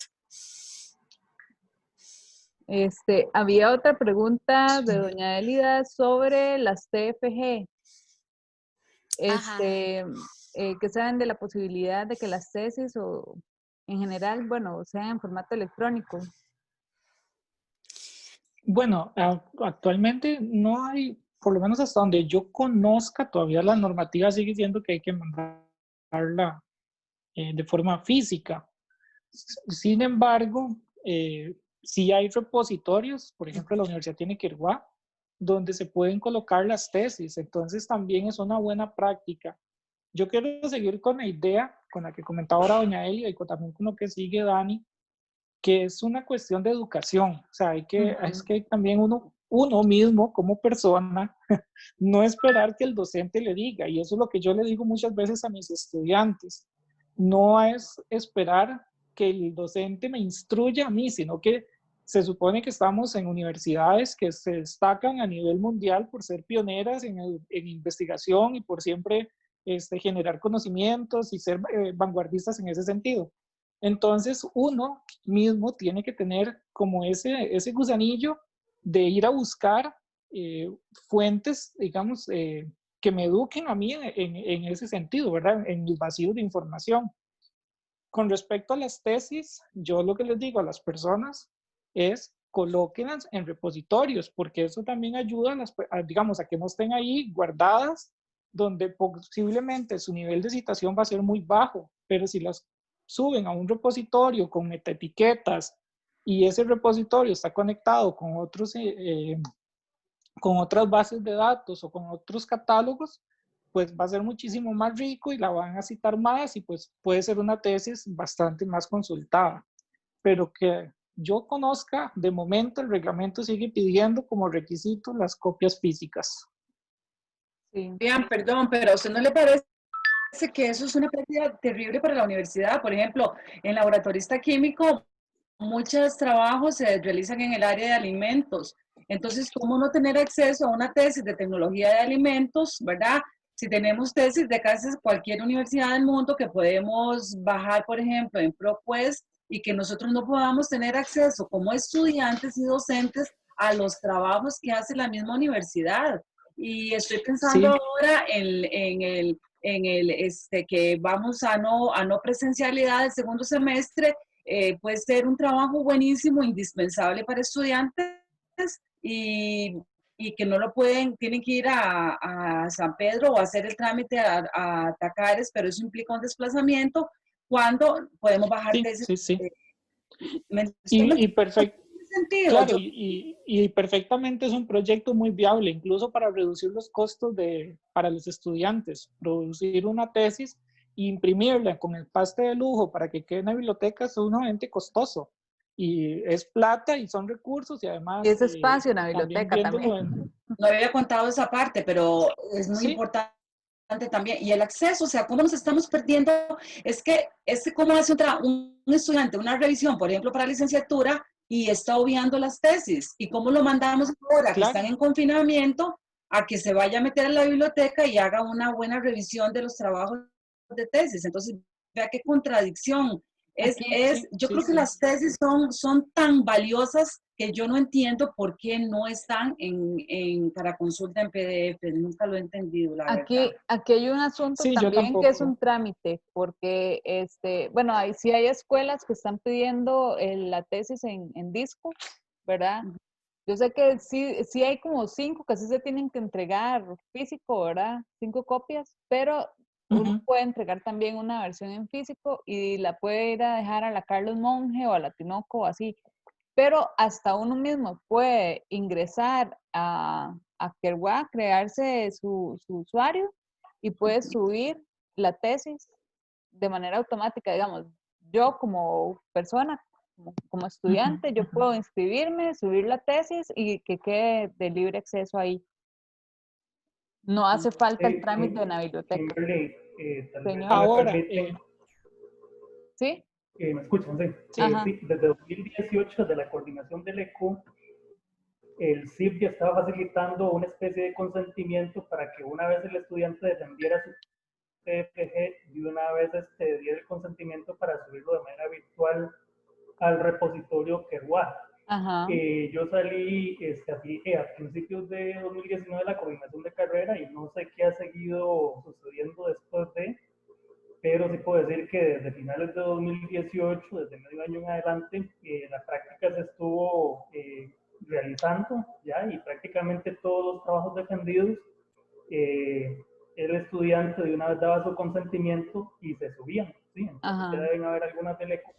Había otra pregunta de doña Elida sobre las TFG. ¿Qué saben de la posibilidad de que las tesis o en general, bueno, sean en formato electrónico? Bueno, actualmente no hay, por lo menos hasta donde yo conozca, todavía la normativa sigue diciendo que hay que mandarla de forma física. Sin embargo, sí hay repositorios, por ejemplo, la Universidad tiene Quirguá, donde se pueden colocar las tesis, entonces también es una buena práctica. Yo quiero seguir con la idea con la que comentaba ahora doña Elia y también con lo que sigue Dani, que es una cuestión de educación. O sea, es que también uno mismo como persona, no esperar que el docente le diga, y eso es lo que yo le digo muchas veces a mis estudiantes, no es esperar que el docente me instruya a mí, sino que se supone que estamos en universidades que se destacan a nivel mundial por ser pioneras en investigación y por siempre generar conocimientos y ser vanguardistas en ese sentido. Entonces uno mismo tiene que tener como ese gusanillo de ir a buscar fuentes, digamos, que me eduquen a mí en ese sentido, ¿verdad? En mis vacíos de información. Con respecto a las tesis, yo lo que les digo a las personas es colóquenlas en repositorios, porque eso también ayuda digamos, a que no estén ahí guardadas, donde posiblemente su nivel de citación va a ser muy bajo, pero si las suben a un repositorio con metaetiquetas y ese repositorio está conectado con otras bases de datos o con otros catálogos, pues va a ser muchísimo más rico y la van a citar más y pues puede ser una tesis bastante más consultada. Pero que yo conozca, de momento el reglamento sigue pidiendo como requisito las copias físicas. Sí. Bien, perdón, pero ¿a usted no le parece que eso es una pérdida terrible para la universidad? Por ejemplo, en laboratorista químico, muchos trabajos se realizan en el área de alimentos. Entonces, ¿cómo no tener acceso a una tesis de tecnología de alimentos, verdad? Si tenemos tesis de casi cualquier universidad del mundo que podemos bajar, por ejemplo, en ProQuest y que nosotros no podamos tener acceso como estudiantes y docentes a los trabajos que hace la misma universidad. Y estoy pensando Sí, ahora en que vamos a no presencialidad el segundo semestre. Puede ser un trabajo buenísimo, indispensable para estudiantes y, y que no lo tienen que ir a San Pedro o hacer el trámite a Tacares, pero eso implica un desplazamiento cuando podemos bajar sí, tesis. sí, sí. Estoy Y perfecto. sentido. Claro, y perfectamente es un proyecto muy viable, incluso para reducir los costos para los estudiantes. Producir una tesis e imprimirla con el paste de lujo para que quede en la biblioteca es sumamente costoso. Y es plata y son recursos y Y además ese espacio en la también biblioteca viéndolo también. No había contado esa parte, pero es muy Sí, importante también. Y el acceso, o sea, cómo nos estamos perdiendo, es que cómo hace un estudiante una revisión, por ejemplo, para licenciatura, y está obviando las tesis. Y cómo lo mandamos ahora, que están claro. en confinamiento, a que se vaya a meter a la biblioteca y haga una buena revisión de los trabajos de tesis. Entonces, vea qué contradicción. Aquí, Sí, Yo sí, creo que sí. las tesis son tan valiosas que yo no entiendo por qué no están para consulta en PDF. Nunca lo he entendido, la verdad. aquí hay un asunto Sí, yo también que es un tampoco. trámite, porque bueno, sí hay escuelas que están pidiendo la tesis en disco, ¿verdad? Yo sé que sí hay como 5 que sí se tienen que entregar físico, ¿verdad? 5 copias, pero uno Ujú. puede entregar también una versión en físico y la puede ir a dejar a la Carlos Monge o a la Tinoco o así. Pero hasta uno mismo puede ingresar a Kerouac, crearse su usuario y puede subir la tesis de manera automática. Digamos, yo como persona, como Ujú, estudiante, yo ujú. puedo inscribirme, subir la tesis y que quede de libre acceso ahí. No hace falta el trámite en la biblioteca. Kimberly, tal vez si Señor, me Ahora, permiten, ¿sí? ¿me escuchan? Sí. sí, Ajá. Sí, desde 2018, de la coordinación del ECO, el CIP ya estaba facilitando una especie de consentimiento para que una vez el estudiante defendiera su TFG, de una vez diera el consentimiento para subirlo de manera virtual al repositorio Kerouac. Ajá. Yo salí, apliqué a principios de 2019 la coordinación de carrera y no sé qué ha seguido sucediendo después pero sí puedo decir que desde finales de 2018, desde medio año en adelante, la práctica se estuvo realizando ya y prácticamente todos los trabajos defendidos, el estudiante de una vez daba su consentimiento y se subían, ¿sí? Entonces ya Ajá. deben haber algunas del ECO.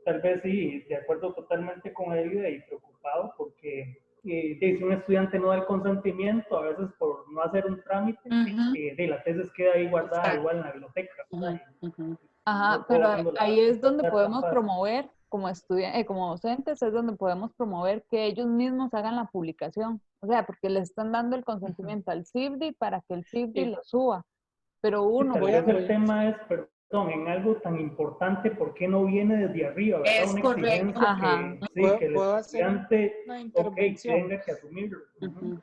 Tal vez sí, de acuerdo totalmente con él y preocupado porque si un estudiante no da el consentimiento, a veces por no hacer un trámite, de la tesis queda ahí guardada Exacto. igual en la biblioteca, ¿verdad? Ajá, pero Cuando ahí es donde la podemos etapa, promover, como como docentes, es donde podemos promover que ellos mismos hagan la publicación. O sea, porque le están dando el consentimiento al CIFDI para que el CIFDI eh, lo suba. Pero sí, uno, tal voy a, vez el voy, tema es, en algo tan importante, ¿por qué no viene desde arriba, verdad? Es Una correcto. exigencia Ajá. que, sí, que el ¿Puedo hacer estudiante, una ok, intervención? tenga que asumirlo. Ujú.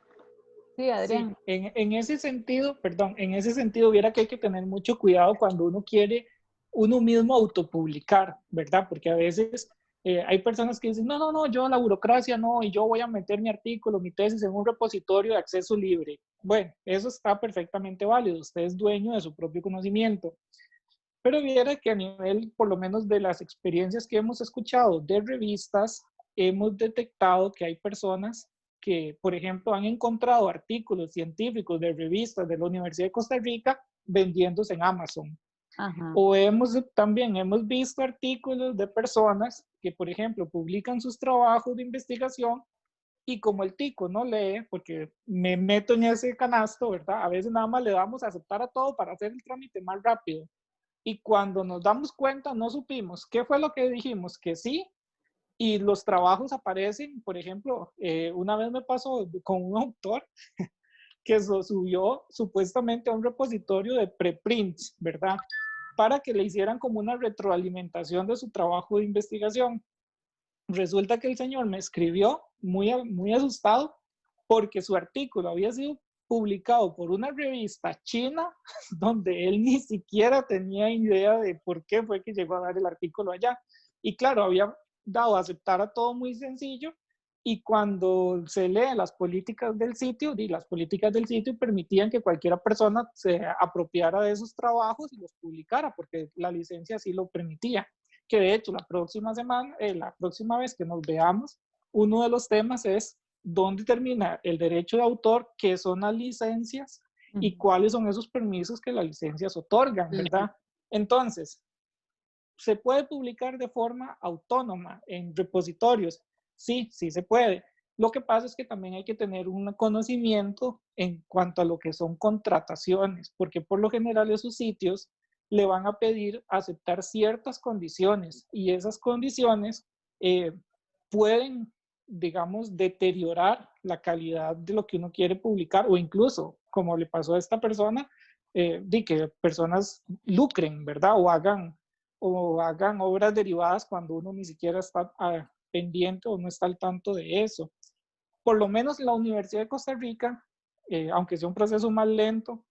Sí, Sí, Adrián. en ese sentido, perdón, en ese sentido, viera que hay que tener mucho cuidado cuando uno quiere uno mismo autopublicar, ¿verdad? Porque a veces hay personas que dicen, no, no, no, yo la burocracia no, y yo voy a meter mi artículo, mi tesis en un repositorio de acceso libre. Bueno, eso está perfectamente válido, usted es dueño de su propio conocimiento. Pero viera que a nivel, por lo menos de las experiencias que hemos escuchado de revistas, hemos detectado que hay personas que, por ejemplo, han encontrado artículos científicos de revistas de la Universidad de Costa Rica vendiéndose en Amazon. Ajá. O también hemos visto artículos de personas que, por ejemplo, publican sus trabajos de investigación y como el tico no lee, porque me meto en ese canasto, ¿verdad? A veces nada más le damos a aceptar a todo para hacer el trámite más rápido. Y cuando nos damos cuenta, no supimos qué fue lo que dijimos que sí, y los trabajos aparecen. Por ejemplo, una vez me pasó con un autor que subió supuestamente a un repositorio de preprints, ¿verdad? Para que le hicieran como una retroalimentación de su trabajo de investigación. Resulta que el señor me escribió muy asustado porque su artículo había sido publicado por una revista china donde él ni siquiera tenía idea de por qué fue que llegó a dar el artículo allá. Y claro, había dado a aceptar a todo muy sencillo, y cuando se lee las políticas del sitio, y las políticas del sitio permitían que cualquier persona se apropiara de esos trabajos y los publicara, porque la licencia así lo permitía. Que de hecho la próxima vez que nos veamos, uno de los temas es dónde termina el derecho de autor, qué son las licencias y cuáles son esos permisos que las licencias otorgan, ¿verdad? Entonces, ¿se puede publicar de forma autónoma en repositorios? Sí, sí se puede. Lo que pasa es que también hay que tener un conocimiento en cuanto a lo que son contrataciones, porque por lo general esos sitios le van a pedir aceptar ciertas condiciones, y esas condiciones pueden, digamos, deteriorar la calidad de lo que uno quiere publicar, o incluso, como le pasó a esta persona, de que personas lucren, ¿verdad? O hagan obras derivadas cuando uno ni siquiera está pendiente o no está al tanto de eso. Por lo menos la Universidad de Costa Rica, aunque sea un proceso más lento,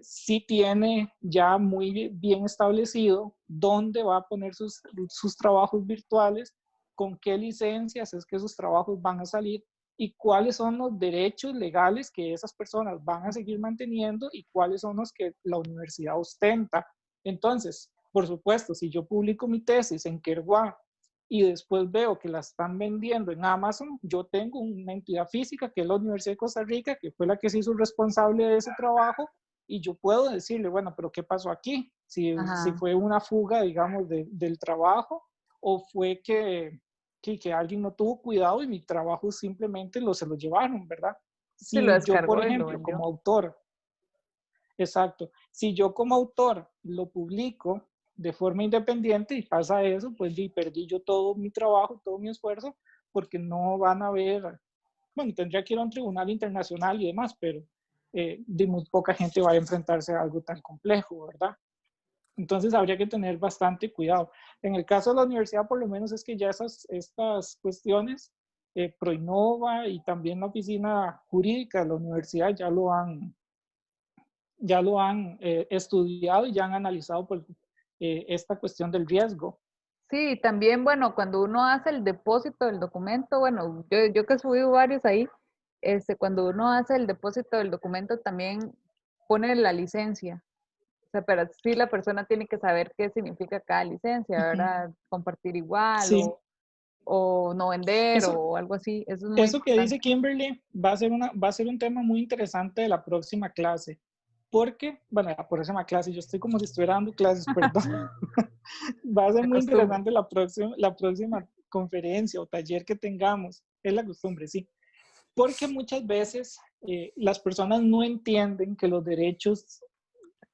sí tiene ya muy bien establecido dónde va a poner sus trabajos virtuales, con qué licencias es que esos trabajos van a salir, y cuáles son los derechos legales que esas personas van a seguir manteniendo y cuáles son los que la universidad ostenta. Entonces, por supuesto, si yo publico mi tesis en Kerguá y después veo que la están vendiendo en Amazon, yo tengo una entidad física que es la Universidad de Costa Rica, que fue la que se hizo responsable de ese trabajo, y yo puedo decirle, bueno, pero ¿qué pasó aquí? Si fue una fuga, digamos, del trabajo, o fue que alguien no tuvo cuidado y mi trabajo simplemente se lo llevaron, ¿verdad? Se lo Si yo, por descargó y lo ejemplo, vendió. como autor, exacto, si yo como autor lo publico de forma independiente y pasa eso, pues perdí yo todo mi trabajo, todo mi esfuerzo, porque no van a ver, bueno, tendría que ir a un tribunal internacional y demás, pero de muy poca gente va a enfrentarse a algo tan complejo, ¿verdad? Entonces habría que tener bastante cuidado. En el caso de la universidad, por lo menos, es que ya estas cuestiones, Proinova y también la oficina jurídica de la universidad ya lo han estudiado y ya han analizado esta cuestión del riesgo. Sí, también, bueno, cuando uno hace el depósito del documento, bueno, yo que subí varios ahí, cuando uno hace el depósito del documento también pone la licencia. O sea, pero sí la persona tiene que saber qué significa cada licencia, ¿verdad? Compartir igual Sí, o no vender eso, o algo así. Eso es muy eso que importante. dice Kimberly va a ser un tema muy interesante de la próxima clase. Porque, bueno, la próxima clase, yo estoy como si estuviera dando clases, perdón. Va a ser La muy costumbre. interesante la próxima conferencia o taller que tengamos. Es la costumbre, sí. Porque muchas veces las personas no entienden que los derechos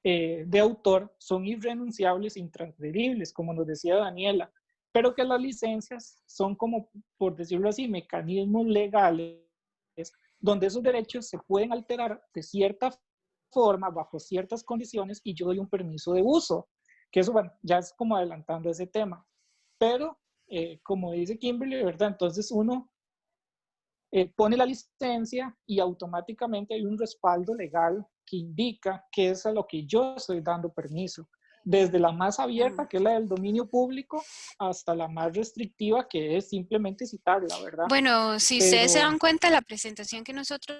de autor son irrenunciables, intransferibles, como nos decía Daniela, pero que las licencias son como, por decirlo así, mecanismos legales donde esos derechos se pueden alterar de cierta forma, bajo ciertas condiciones, y yo doy un permiso de uso. que eso, bueno, ya es como adelantando ese tema. Pero, como dice Kimberly, ¿verdad? Entonces uno pone la licencia y automáticamente hay un respaldo legal que indica que es a lo que yo estoy dando permiso. Desde la más abierta, que es la del dominio público, hasta la más restrictiva, que es simplemente citarla, ¿verdad? Bueno, si ustedes se Pero, dan cuenta, la presentación que nosotros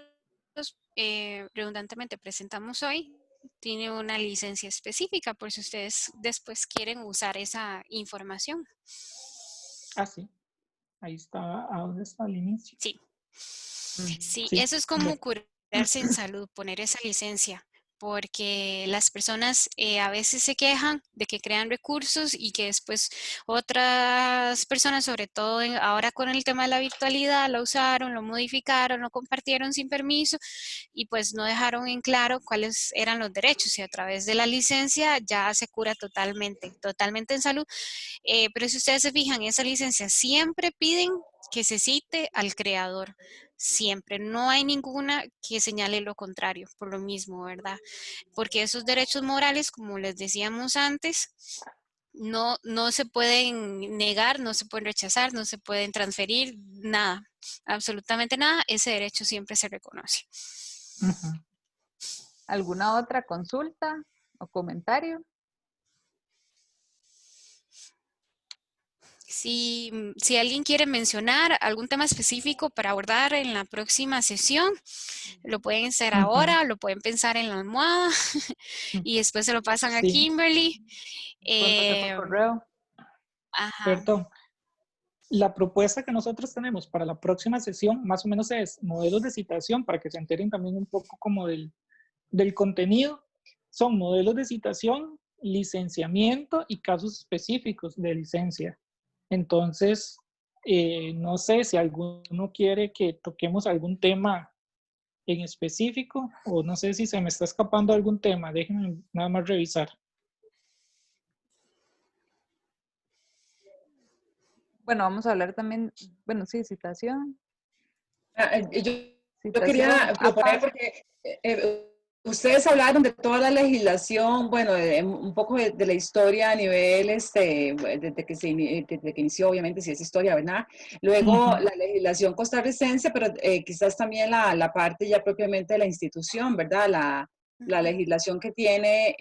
redundantemente presentamos hoy tiene una licencia específica por si ustedes después quieren usar esa información. sí, ahí está, ¿a dónde está el inicio? Sí, sí, Sí, eso es como curarse en salud, poner esa licencia, porque las personas a veces se quejan de que crean recursos y que después otras personas, sobre todo ahora con el tema de la virtualidad, lo usaron, lo modificaron, lo compartieron sin permiso y pues no dejaron en claro cuáles eran los derechos y a través de la licencia ya se cura totalmente, totalmente en salud. Pero si ustedes se fijan, esa licencia siempre piden que se cite al creador, siempre. No hay ninguna que señale lo contrario, por lo mismo, ¿verdad? Porque esos derechos morales, como les decíamos antes, no se pueden negar, no se pueden rechazar, no se pueden transferir, nada, absolutamente nada. Ese derecho siempre se reconoce. ¿Alguna otra consulta o comentario? Si alguien quiere mencionar algún tema específico para abordar en la próxima sesión, lo pueden hacer ahora, lo pueden pensar en la almohada y después se lo pasan a sí, Kimberly. Pueden pasar por correo. Ajá. perdón. La propuesta que nosotros tenemos para la próxima sesión más o menos es modelos de citación para que se enteren también un poco como del contenido. Son modelos de citación, licenciamiento y casos específicos de licencia. Entonces, no sé si alguno quiere que toquemos algún tema en específico o no sé si se me está escapando algún tema. Déjenme nada más revisar. Bueno, vamos a hablar también, bueno, sí, citación. Yo quería proponer, APA. porque ustedes hablaron de toda la legislación, bueno, un poco de la historia a nivel, desde que inició, obviamente, si es historia, ¿verdad? Luego la legislación costarricense, pero quizás también la parte ya propiamente de la institución, ¿verdad? La legislación que tiene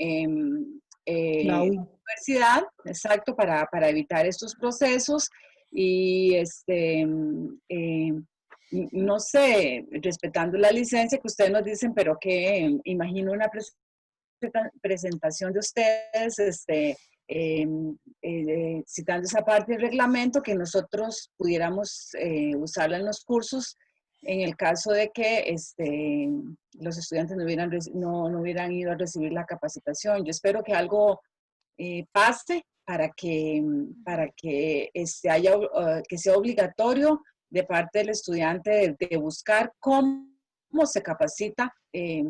La la U. universidad, exacto, para evitar estos procesos y no sé, respetando la licencia que ustedes nos dicen, pero que imagino una presentación de ustedes, citando esa parte del reglamento que nosotros pudiéramos usarla en los cursos en el caso de que los estudiantes no hubieran ido a recibir la capacitación. Yo espero que algo pase para que que sea obligatorio de parte del estudiante de buscar cómo se capacita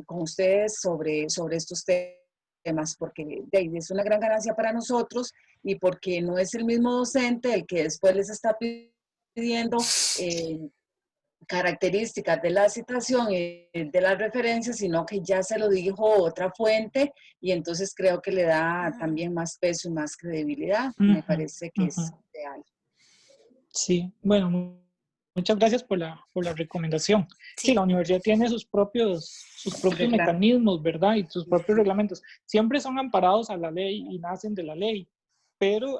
con ustedes sobre estos temas, porque es una gran ganancia para nosotros y porque no es el mismo docente el que después les está pidiendo características de la citación y de la referencia, sino que ya se lo dijo otra fuente y entonces creo que le da también más peso y más credibilidad. Me parece que es real. Sí, bueno, muchas gracias por la recomendación. Sí, Sí. la universidad tiene sus propios mecanismos, ¿verdad? Y sus propios reglamentos. Siempre son amparados a la ley y nacen de la ley, pero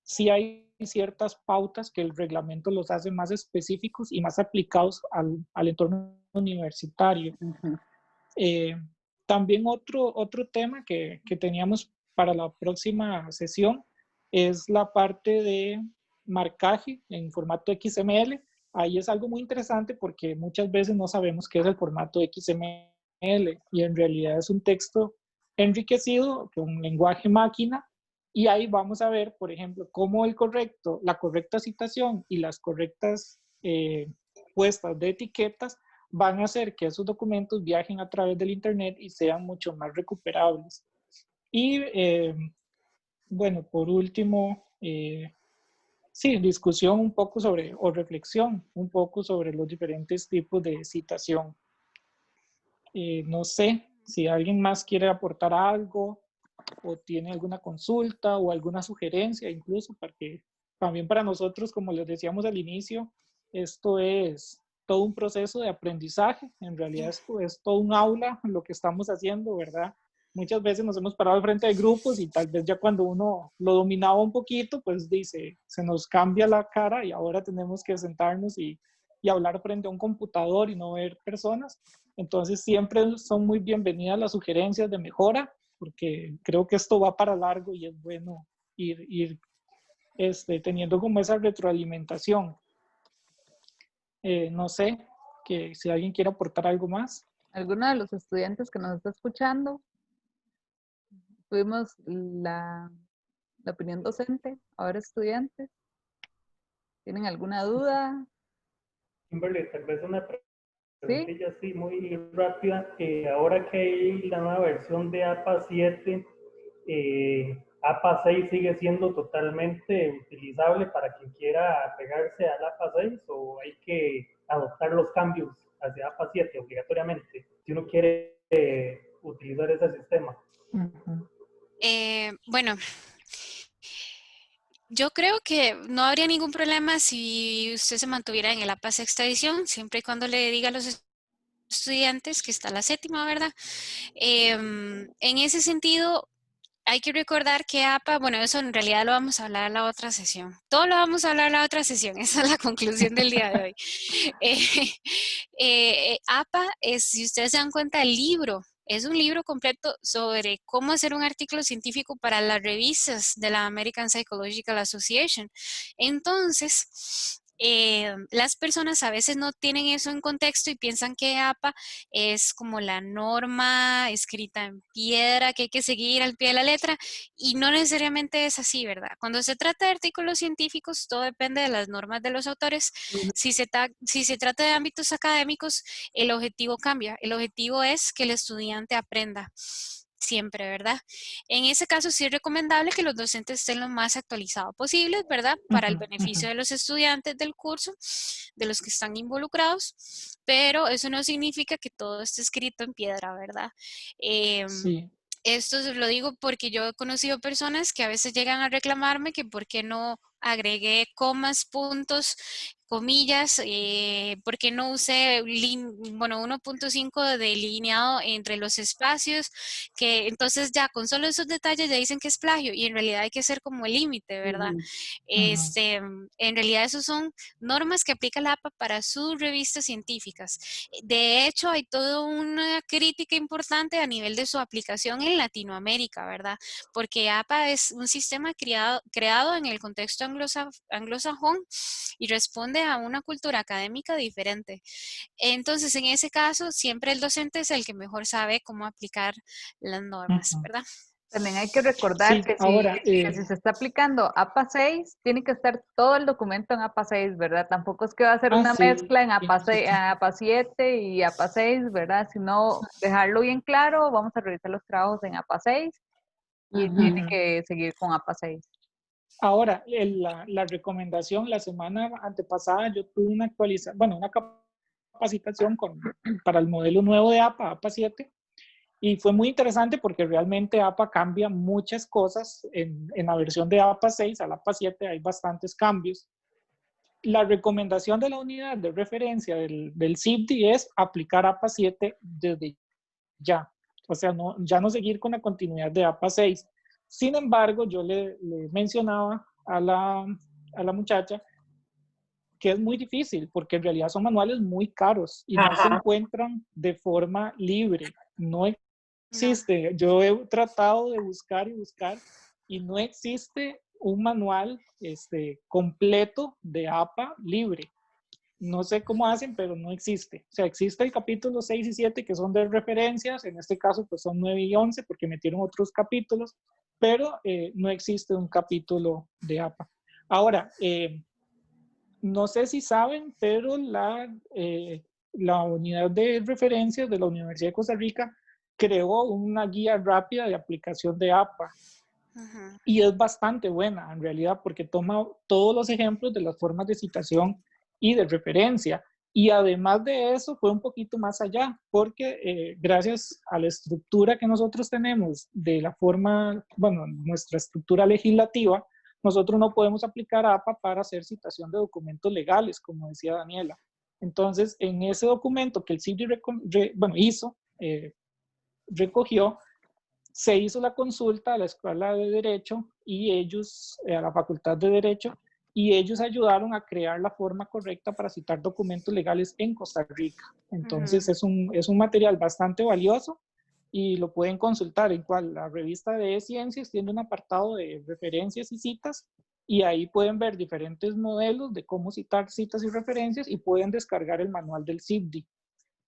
sí hay ciertas pautas que el reglamento los hace más específicos y más aplicados al entorno universitario. También otro tema que teníamos para la próxima sesión es la parte de marcaje en formato XML. Ahí es algo muy interesante porque muchas veces no sabemos qué es el formato XML y en realidad es un texto enriquecido con lenguaje máquina y ahí vamos a ver, por ejemplo, cómo la correcta citación y las correctas puestas de etiquetas van a hacer que esos documentos viajen a través del Internet y sean mucho más recuperables. Y bueno, por último, sí, discusión un poco sobre, o reflexión un poco sobre los diferentes tipos de citación. No sé si alguien más quiere aportar algo. o tiene alguna consulta o alguna sugerencia, incluso, porque también para nosotros, como les decíamos al inicio, esto es todo un proceso de aprendizaje. En realidad esto es todo un aula lo que estamos haciendo, ¿verdad? Muchas veces nos hemos parado al frente de grupos y tal vez ya cuando uno lo dominaba un poquito, pues dice, se nos cambia la cara y ahora tenemos que sentarnos y hablar frente a un computador y no ver personas. Entonces siempre son muy bienvenidas las sugerencias de mejora, porque creo que esto va para largo y es bueno ir teniendo como esa retroalimentación. No sé, que si alguien quiere aportar algo más. ¿Alguno de los estudiantes que nos está escuchando? Tuvimos la opinión docente, ahora estudiantes. ¿Tienen alguna duda? Kimberly, tal vez una ¿Sí? preguntilla así muy rápida. Ahora que hay la nueva versión de APA 7, APA 6 sigue siendo totalmente utilizable para quien quiera pegarse al APA 6, o hay que adoptar los cambios hacia APA 7 obligatoriamente si uno quiere utilizar ese sistema? Bueno, yo creo que no habría ningún problema si usted se mantuviera en el APA sexta edición, siempre y cuando le diga a los estudiantes que está la séptima, ¿verdad? En ese sentido, hay que recordar que APA, bueno, eso en realidad lo vamos a hablar en la otra sesión. Todo lo vamos a hablar en la otra sesión, esa es la conclusión del día de hoy. APA es, si ustedes se dan cuenta, el libro. Es un libro completo sobre cómo hacer un artículo científico para las revistas de la American Psychological Association. Entonces, las personas a veces no tienen eso en contexto y piensan que APA es como la norma escrita en piedra que hay que seguir al pie de la letra, y no necesariamente es así, ¿verdad? Cuando se trata de artículos científicos, todo depende de las normas de los autores. Si se trata de ámbitos académicos, el objetivo cambia. El objetivo es que el estudiante aprenda siempre, ¿verdad? En ese caso sí es recomendable que los docentes estén lo más actualizados posibles, ¿verdad? Para el beneficio de los estudiantes del curso, de los que están involucrados, pero eso no significa que todo esté escrito en piedra, ¿verdad? Sí. Esto lo digo porque yo he conocido personas que a veces llegan a reclamarme que por qué no agregué comas, puntos, comillas, por qué no usé 1.5 de delineado entre los espacios, que entonces ya con solo esos detalles ya dicen que es plagio, y en realidad hay que hacer como el límite, ¿verdad? En realidad esos son normas que aplica la APA para sus revistas científicas. De hecho, hay toda una crítica importante a nivel de su aplicación en Latinoamérica, ¿verdad? Porque APA es un sistema creado en el contexto anglosajón y responde a una cultura académica diferente. Entonces, en ese caso, siempre el docente es el que mejor sabe cómo aplicar las normas, ¿verdad? También hay que recordar Sí, que ahora, si se está aplicando APA 6, tiene que estar todo el documento en APA 6, ¿verdad? Tampoco es que va a ser una sí, mezcla en APA 6, APA 7 y APA 6, ¿verdad? Sino dejarlo bien claro, vamos a revisar los trabajos en APA 6 y tiene que seguir con APA 6. Ahora, la recomendación, la semana antepasada yo tuve una actualización, bueno, una capacitación para el modelo nuevo de APA, APA 7, y fue muy interesante porque realmente APA cambia muchas cosas. En la versión de APA 6 al APA 7 hay bastantes cambios. La recomendación de la unidad de referencia del CIPDI es aplicar APA 7 desde ya. O sea, ya no seguir con la continuidad de APA 6. Sin embargo, yo le mencionaba a la muchacha que es muy difícil porque en realidad son manuales muy caros y no se encuentran de forma libre. No existe. Yo he tratado de buscar y buscar y no existe un manual completo de APA libre. No sé cómo hacen, pero no existe. O sea, existe el capítulo 6 y 7 que son de referencias, en este caso pues son 9 y 11 porque metieron otros capítulos, pero no existe un capítulo de APA. Ahora, no sé si saben, pero la unidad de referencias de la Universidad de Costa Rica creó una guía rápida de aplicación de APA. Y es bastante buena en realidad porque toma todos los ejemplos de las formas de citación y de referencia. Y además de eso, fue un poquito más allá, porque gracias a la estructura que nosotros tenemos, de la forma, bueno, nuestra estructura legislativa, nosotros no podemos aplicar APA para hacer citación de documentos legales, como decía Daniela. Entonces, en ese documento que el CIDI hizo, recogió, se hizo la consulta a la Escuela de Derecho y ellos, a la Facultad de Derecho, y ellos ayudaron a crear la forma correcta para citar documentos legales en Costa Rica. Entonces es un material bastante valioso y lo pueden consultar en cual la revista de Ciencias tiene un apartado de referencias y citas y ahí pueden ver diferentes modelos de cómo citar citas y referencias y pueden descargar el manual del CIDI.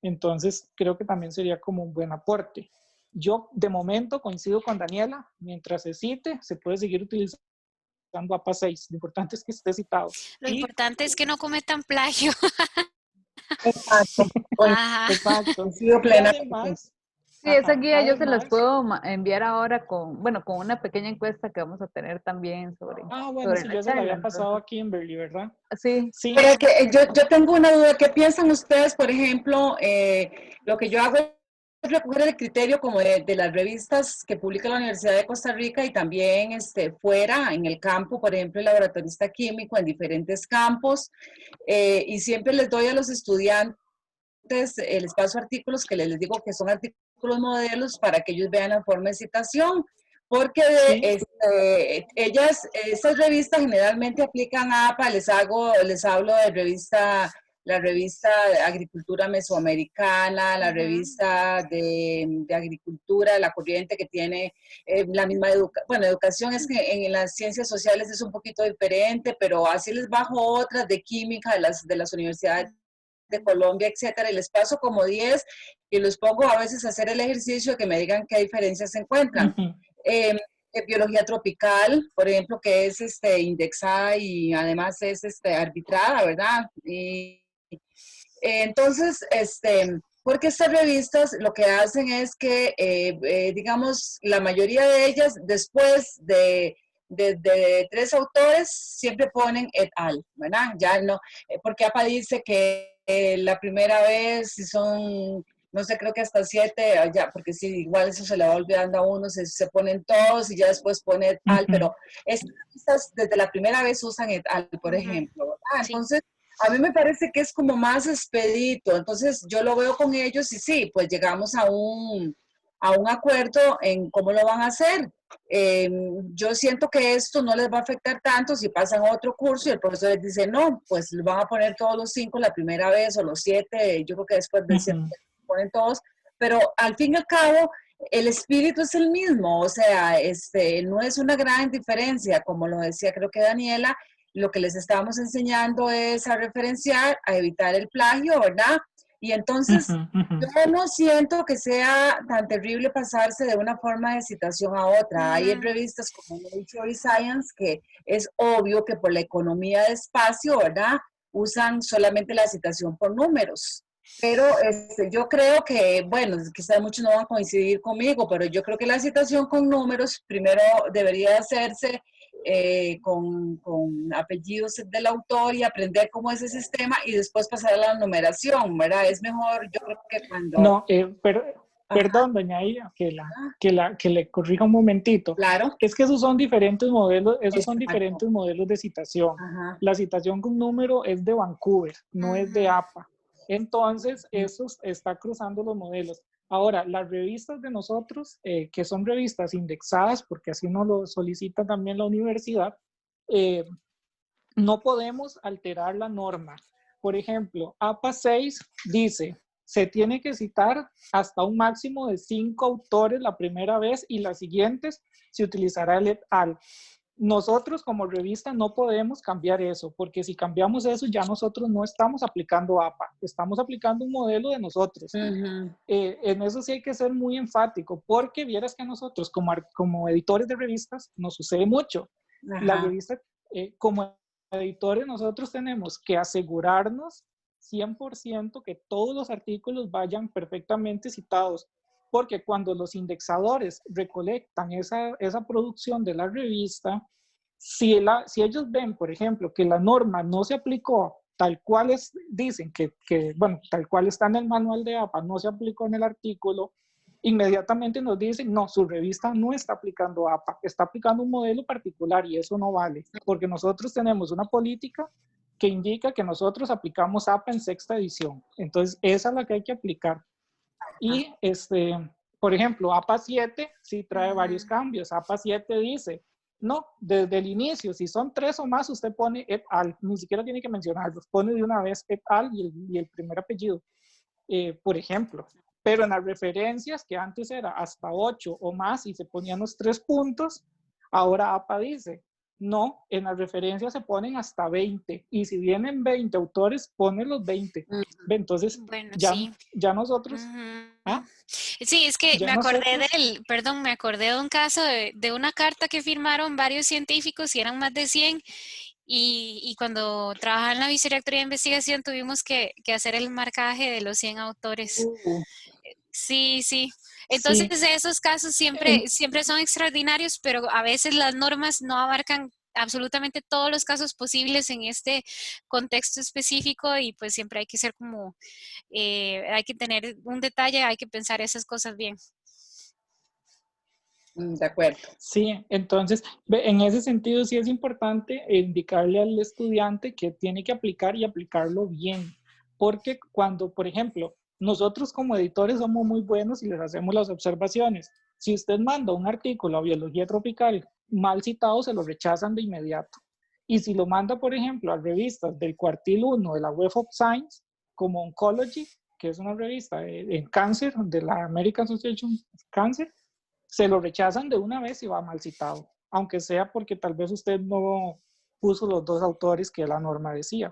Entonces creo que también sería como un buen aporte. Yo de momento coincido con Daniela, mientras se cite se puede seguir utilizando APA 6, lo importante es que esté citado. Lo importante es que no cometan plagio. Exacto. Ajá. Exacto. Coincido Y plenamente. además, Sí, esa guía yo se las además, puedo enviar ahora con, bueno, con una pequeña encuesta que vamos a tener también sobre, bueno, sobre si la yo se la charla. había pasado Entonces, a Kimberly, ¿verdad? sí, Sí. Pero que, yo tengo una duda. ¿Qué piensan ustedes, por ejemplo, lo que yo hago es recoger el criterio como de las revistas que publica la Universidad de Costa Rica y también fuera, en el campo, por ejemplo, el laboratorista químico en diferentes campos, y siempre les doy a los estudiantes, les paso artículos que les digo que son artículos modelos para que ellos vean la forma de citación, porque Sí. estas revistas generalmente aplican APA, les hablo de la revista de Agricultura Mesoamericana, la revista de Agricultura, la corriente que tiene la misma educación es que en las ciencias sociales es un poquito diferente, pero así les bajo otras de química de las universidades de Colombia, etcétera, y les paso como 10 y los pongo a veces a hacer el ejercicio de que me digan qué diferencias se encuentran. Biología tropical, por ejemplo, que es indexada y además es arbitrada, ¿verdad? Entonces, porque estas revistas lo que hacen es que, digamos, la mayoría de ellas, después de 3 autores, siempre ponen et al, ¿verdad? Ya no, porque APA dice que la primera vez, si son, no sé, creo que hasta 7, ya, porque sí, igual eso se le va olvidando a uno, se ponen todos y ya después pone et al, pero estas revistas desde la primera vez usan et al, por ejemplo, ¿verdad? Sí. Entonces, a mí me parece que es como más expedito, entonces yo lo veo con ellos y sí, pues llegamos a un acuerdo en cómo lo van a hacer. Yo siento que esto no les va a afectar tanto si pasan otro curso y el profesor les dice, no, pues les van a poner todos los 5 la primera vez o los 7, yo creo que después del 7 ponen todos, pero al fin y al cabo el espíritu es el mismo, o sea, no es una gran diferencia, como lo decía creo que Daniela, lo que les estábamos enseñando es a referenciar, a evitar el plagio, ¿verdad? Y entonces, yo no siento que sea tan terrible pasarse de una forma de citación a otra. Hay revistas como Nature y Science que es obvio que por la economía de espacio, ¿verdad? Usan solamente la citación por números. Pero yo creo que, bueno, quizás muchos no van a coincidir conmigo, pero yo creo que la citación con números primero debería hacerse con apellidos del autor y aprender cómo es ese sistema y después pasar a la numeración, ¿verdad? Es mejor, yo creo que cuando... No, perdón, doña Ida, que le corrija un momentito. Claro. Es que esos son diferentes modelos, Exacto. diferentes modelos de citación. Ajá. La citación con número es de Vancouver, no es de APA. Entonces, eso está cruzando los modelos. Ahora, las revistas de nosotros, que son revistas indexadas, porque así nos lo solicita también la universidad, no podemos alterar la norma. Por ejemplo, APA 6 dice, se tiene que citar hasta un máximo de 5 autores la primera vez y las siguientes se utilizará el et al. Nosotros como revista no podemos cambiar eso, porque si cambiamos eso ya nosotros no estamos aplicando APA, estamos aplicando un modelo de nosotros. En eso sí hay que ser muy enfático, porque vieras que a nosotros como editores de revistas nos sucede mucho. La revista, como editores nosotros tenemos que asegurarnos 100% que todos los artículos vayan perfectamente citados, porque cuando los indexadores recolectan esa producción de la revista, si ellos ven, por ejemplo, que la norma no se aplicó tal cual dicen bueno, tal cual está en el manual de APA, no se aplicó en el artículo, inmediatamente nos dicen, no, su revista no está aplicando APA, está aplicando un modelo particular y eso no vale, porque nosotros tenemos una política que indica que nosotros aplicamos APA en sexta edición. Entonces, esa es la que hay que aplicar. Y, por ejemplo, APA 7 sí trae varios cambios. APA 7 dice, no, desde el inicio, si son 3 o más, usted pone et al, ni siquiera tiene que mencionarlos, pone de una vez et al y el primer apellido, por ejemplo. Pero en las referencias, que antes era hasta 8 o más y se ponían los 3 puntos, ahora APA dice, no, en las referencias se ponen hasta 20 y si vienen 20 autores, ponen los 20. Entonces, Bueno, ya, sí. ya nosotros... ¿ah? Sí, es que ya me acordé nosotros, perdón, me acordé de un caso de una carta que firmaron varios científicos y eran más de 100 y cuando trabajaba en la Vicerrectoría de Investigación tuvimos que hacer el marcaje de los 100 autores. Sí, sí. Entonces, sí, esos casos siempre son extraordinarios, pero a veces las normas no abarcan absolutamente todos los casos posibles en este contexto específico y pues siempre hay que ser como, hay que tener un detalle, hay que pensar esas cosas bien. De acuerdo. sí, entonces en ese sentido sí es importante indicarle al estudiante que tiene que aplicar y aplicarlo bien, porque cuando, por ejemplo, nosotros como editores somos muy buenos y les hacemos las observaciones. Si usted manda un artículo a biología tropical mal citado, se lo rechazan de inmediato. Y si lo manda, por ejemplo, a revistas del cuartil 1 de la Web of Science, como Oncology, que es una revista en cáncer de la American Association of Cancer, se lo rechazan de una vez y va mal citado, aunque sea porque tal vez usted no puso los 2 autores que la norma decía,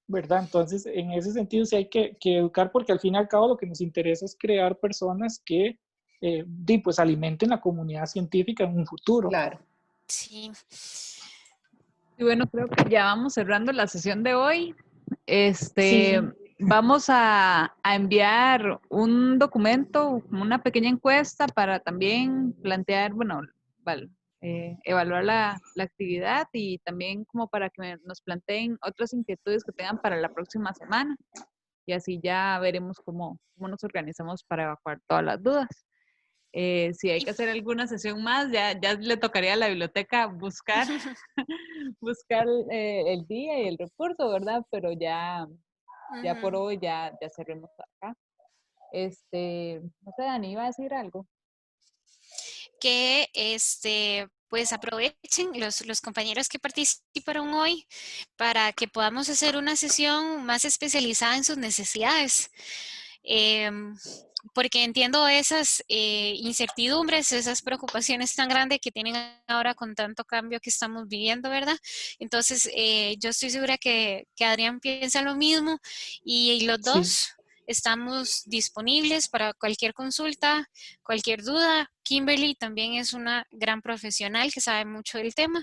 ¿verdad? Entonces, en ese sentido sí hay que educar, porque al fin y al cabo lo que nos interesa es crear personas que pues alimenten la comunidad científica en un futuro. Claro. Sí. Y bueno, creo que ya vamos cerrando la sesión de hoy. Sí, Vamos a enviar un documento, una pequeña encuesta para también plantear, bueno, evaluar la actividad y también como para que nos planteen otras inquietudes que tengan para la próxima semana. Y así ya veremos cómo nos organizamos para evacuar todas las dudas. Si hay que hacer alguna sesión más, ya le tocaría a la biblioteca buscar el día y el recurso, ¿verdad? Pero ya por hoy ya cerremos acá. No sé, Dani, ¿iba a decir algo? Que pues aprovechen los compañeros que participaron hoy para que podamos hacer una sesión más especializada en sus necesidades. Porque entiendo esas incertidumbres, esas preocupaciones tan grandes que tienen ahora con tanto cambio que estamos viviendo, ¿verdad? Entonces, yo estoy segura que Adrián piensa lo mismo y los sí. dos estamos disponibles para cualquier consulta, cualquier duda. Kimberly también es una gran profesional que sabe mucho del tema.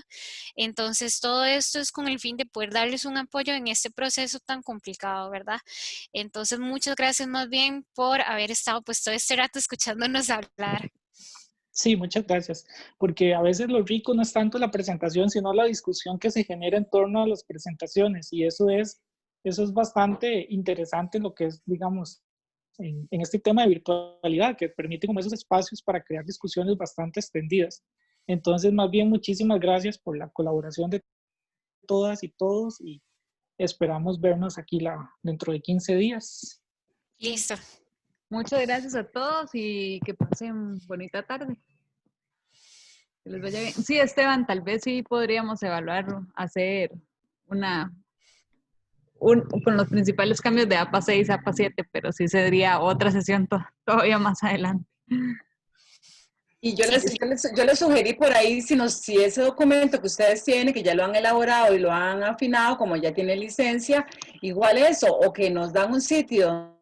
Entonces, todo esto es con el fin de poder darles un apoyo en este proceso tan complicado, ¿verdad? Entonces, muchas gracias más bien por haber estado pues todo este rato escuchándonos hablar. Sí, muchas gracias, porque a veces lo rico no es tanto la presentación, sino la discusión que se genera en torno a las presentaciones, y eso es bastante interesante lo que es, digamos, en este tema de virtualidad, que permite como esos espacios para crear discusiones bastante extendidas. Entonces, más bien, muchísimas gracias por la colaboración de todas y todos, y esperamos vernos aquí dentro de 15 días. Listo. Muchas gracias a todos y que pasen bonita tarde. Que les vaya bien. Sí, Esteban, tal vez sí podríamos evaluar, hacer con los principales cambios de APA 6 a APA 7, pero sí sería otra sesión todavía más adelante. Y yo les sugerí por ahí, si ese documento que ustedes tienen, que ya lo han elaborado y lo han afinado, como ya tiene licencia, igual eso, o que nos dan un sitio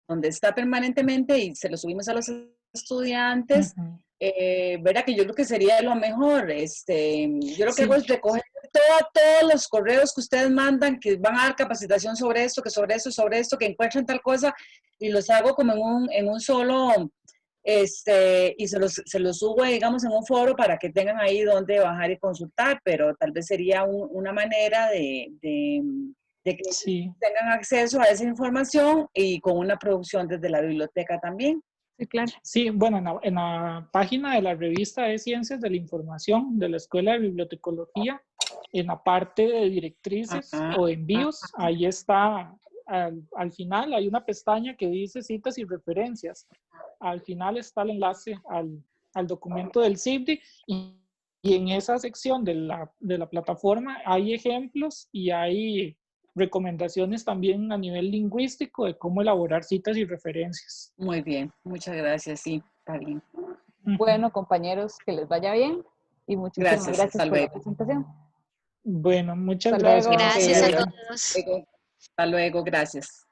donde está permanentemente y se lo subimos a los estudiantes, verá que yo creo que sería lo mejor. Yo lo que hago es recoger todos los correos que ustedes mandan, que van a dar capacitación sobre esto, que encuentran tal cosa, y los hago como en un solo... y se los subo, digamos, en un foro para que tengan ahí donde bajar y consultar, pero tal vez sería una manera de de que Sí, tengan acceso a esa información y con una producción desde la biblioteca también. Sí, claro. sí, bueno, en la página de la revista de Ciencias de la Información de la Escuela de Bibliotecología, en la parte de directrices Ajá, o envíos, ahí está, al final hay una pestaña que dice citas y referencias. Al final está el enlace al documento del CIBDI y en esa sección de la plataforma hay ejemplos y hay recomendaciones también a nivel lingüístico de cómo elaborar citas y referencias. muy bien, muchas gracias, sí, está bien. Bueno, compañeros, que les vaya bien y muchísimas Gracias, gracias hasta por la luego. presentación. Bueno, muchas Hasta gracias. luego. Hasta Gracias a luego. todos. Hasta luego, gracias.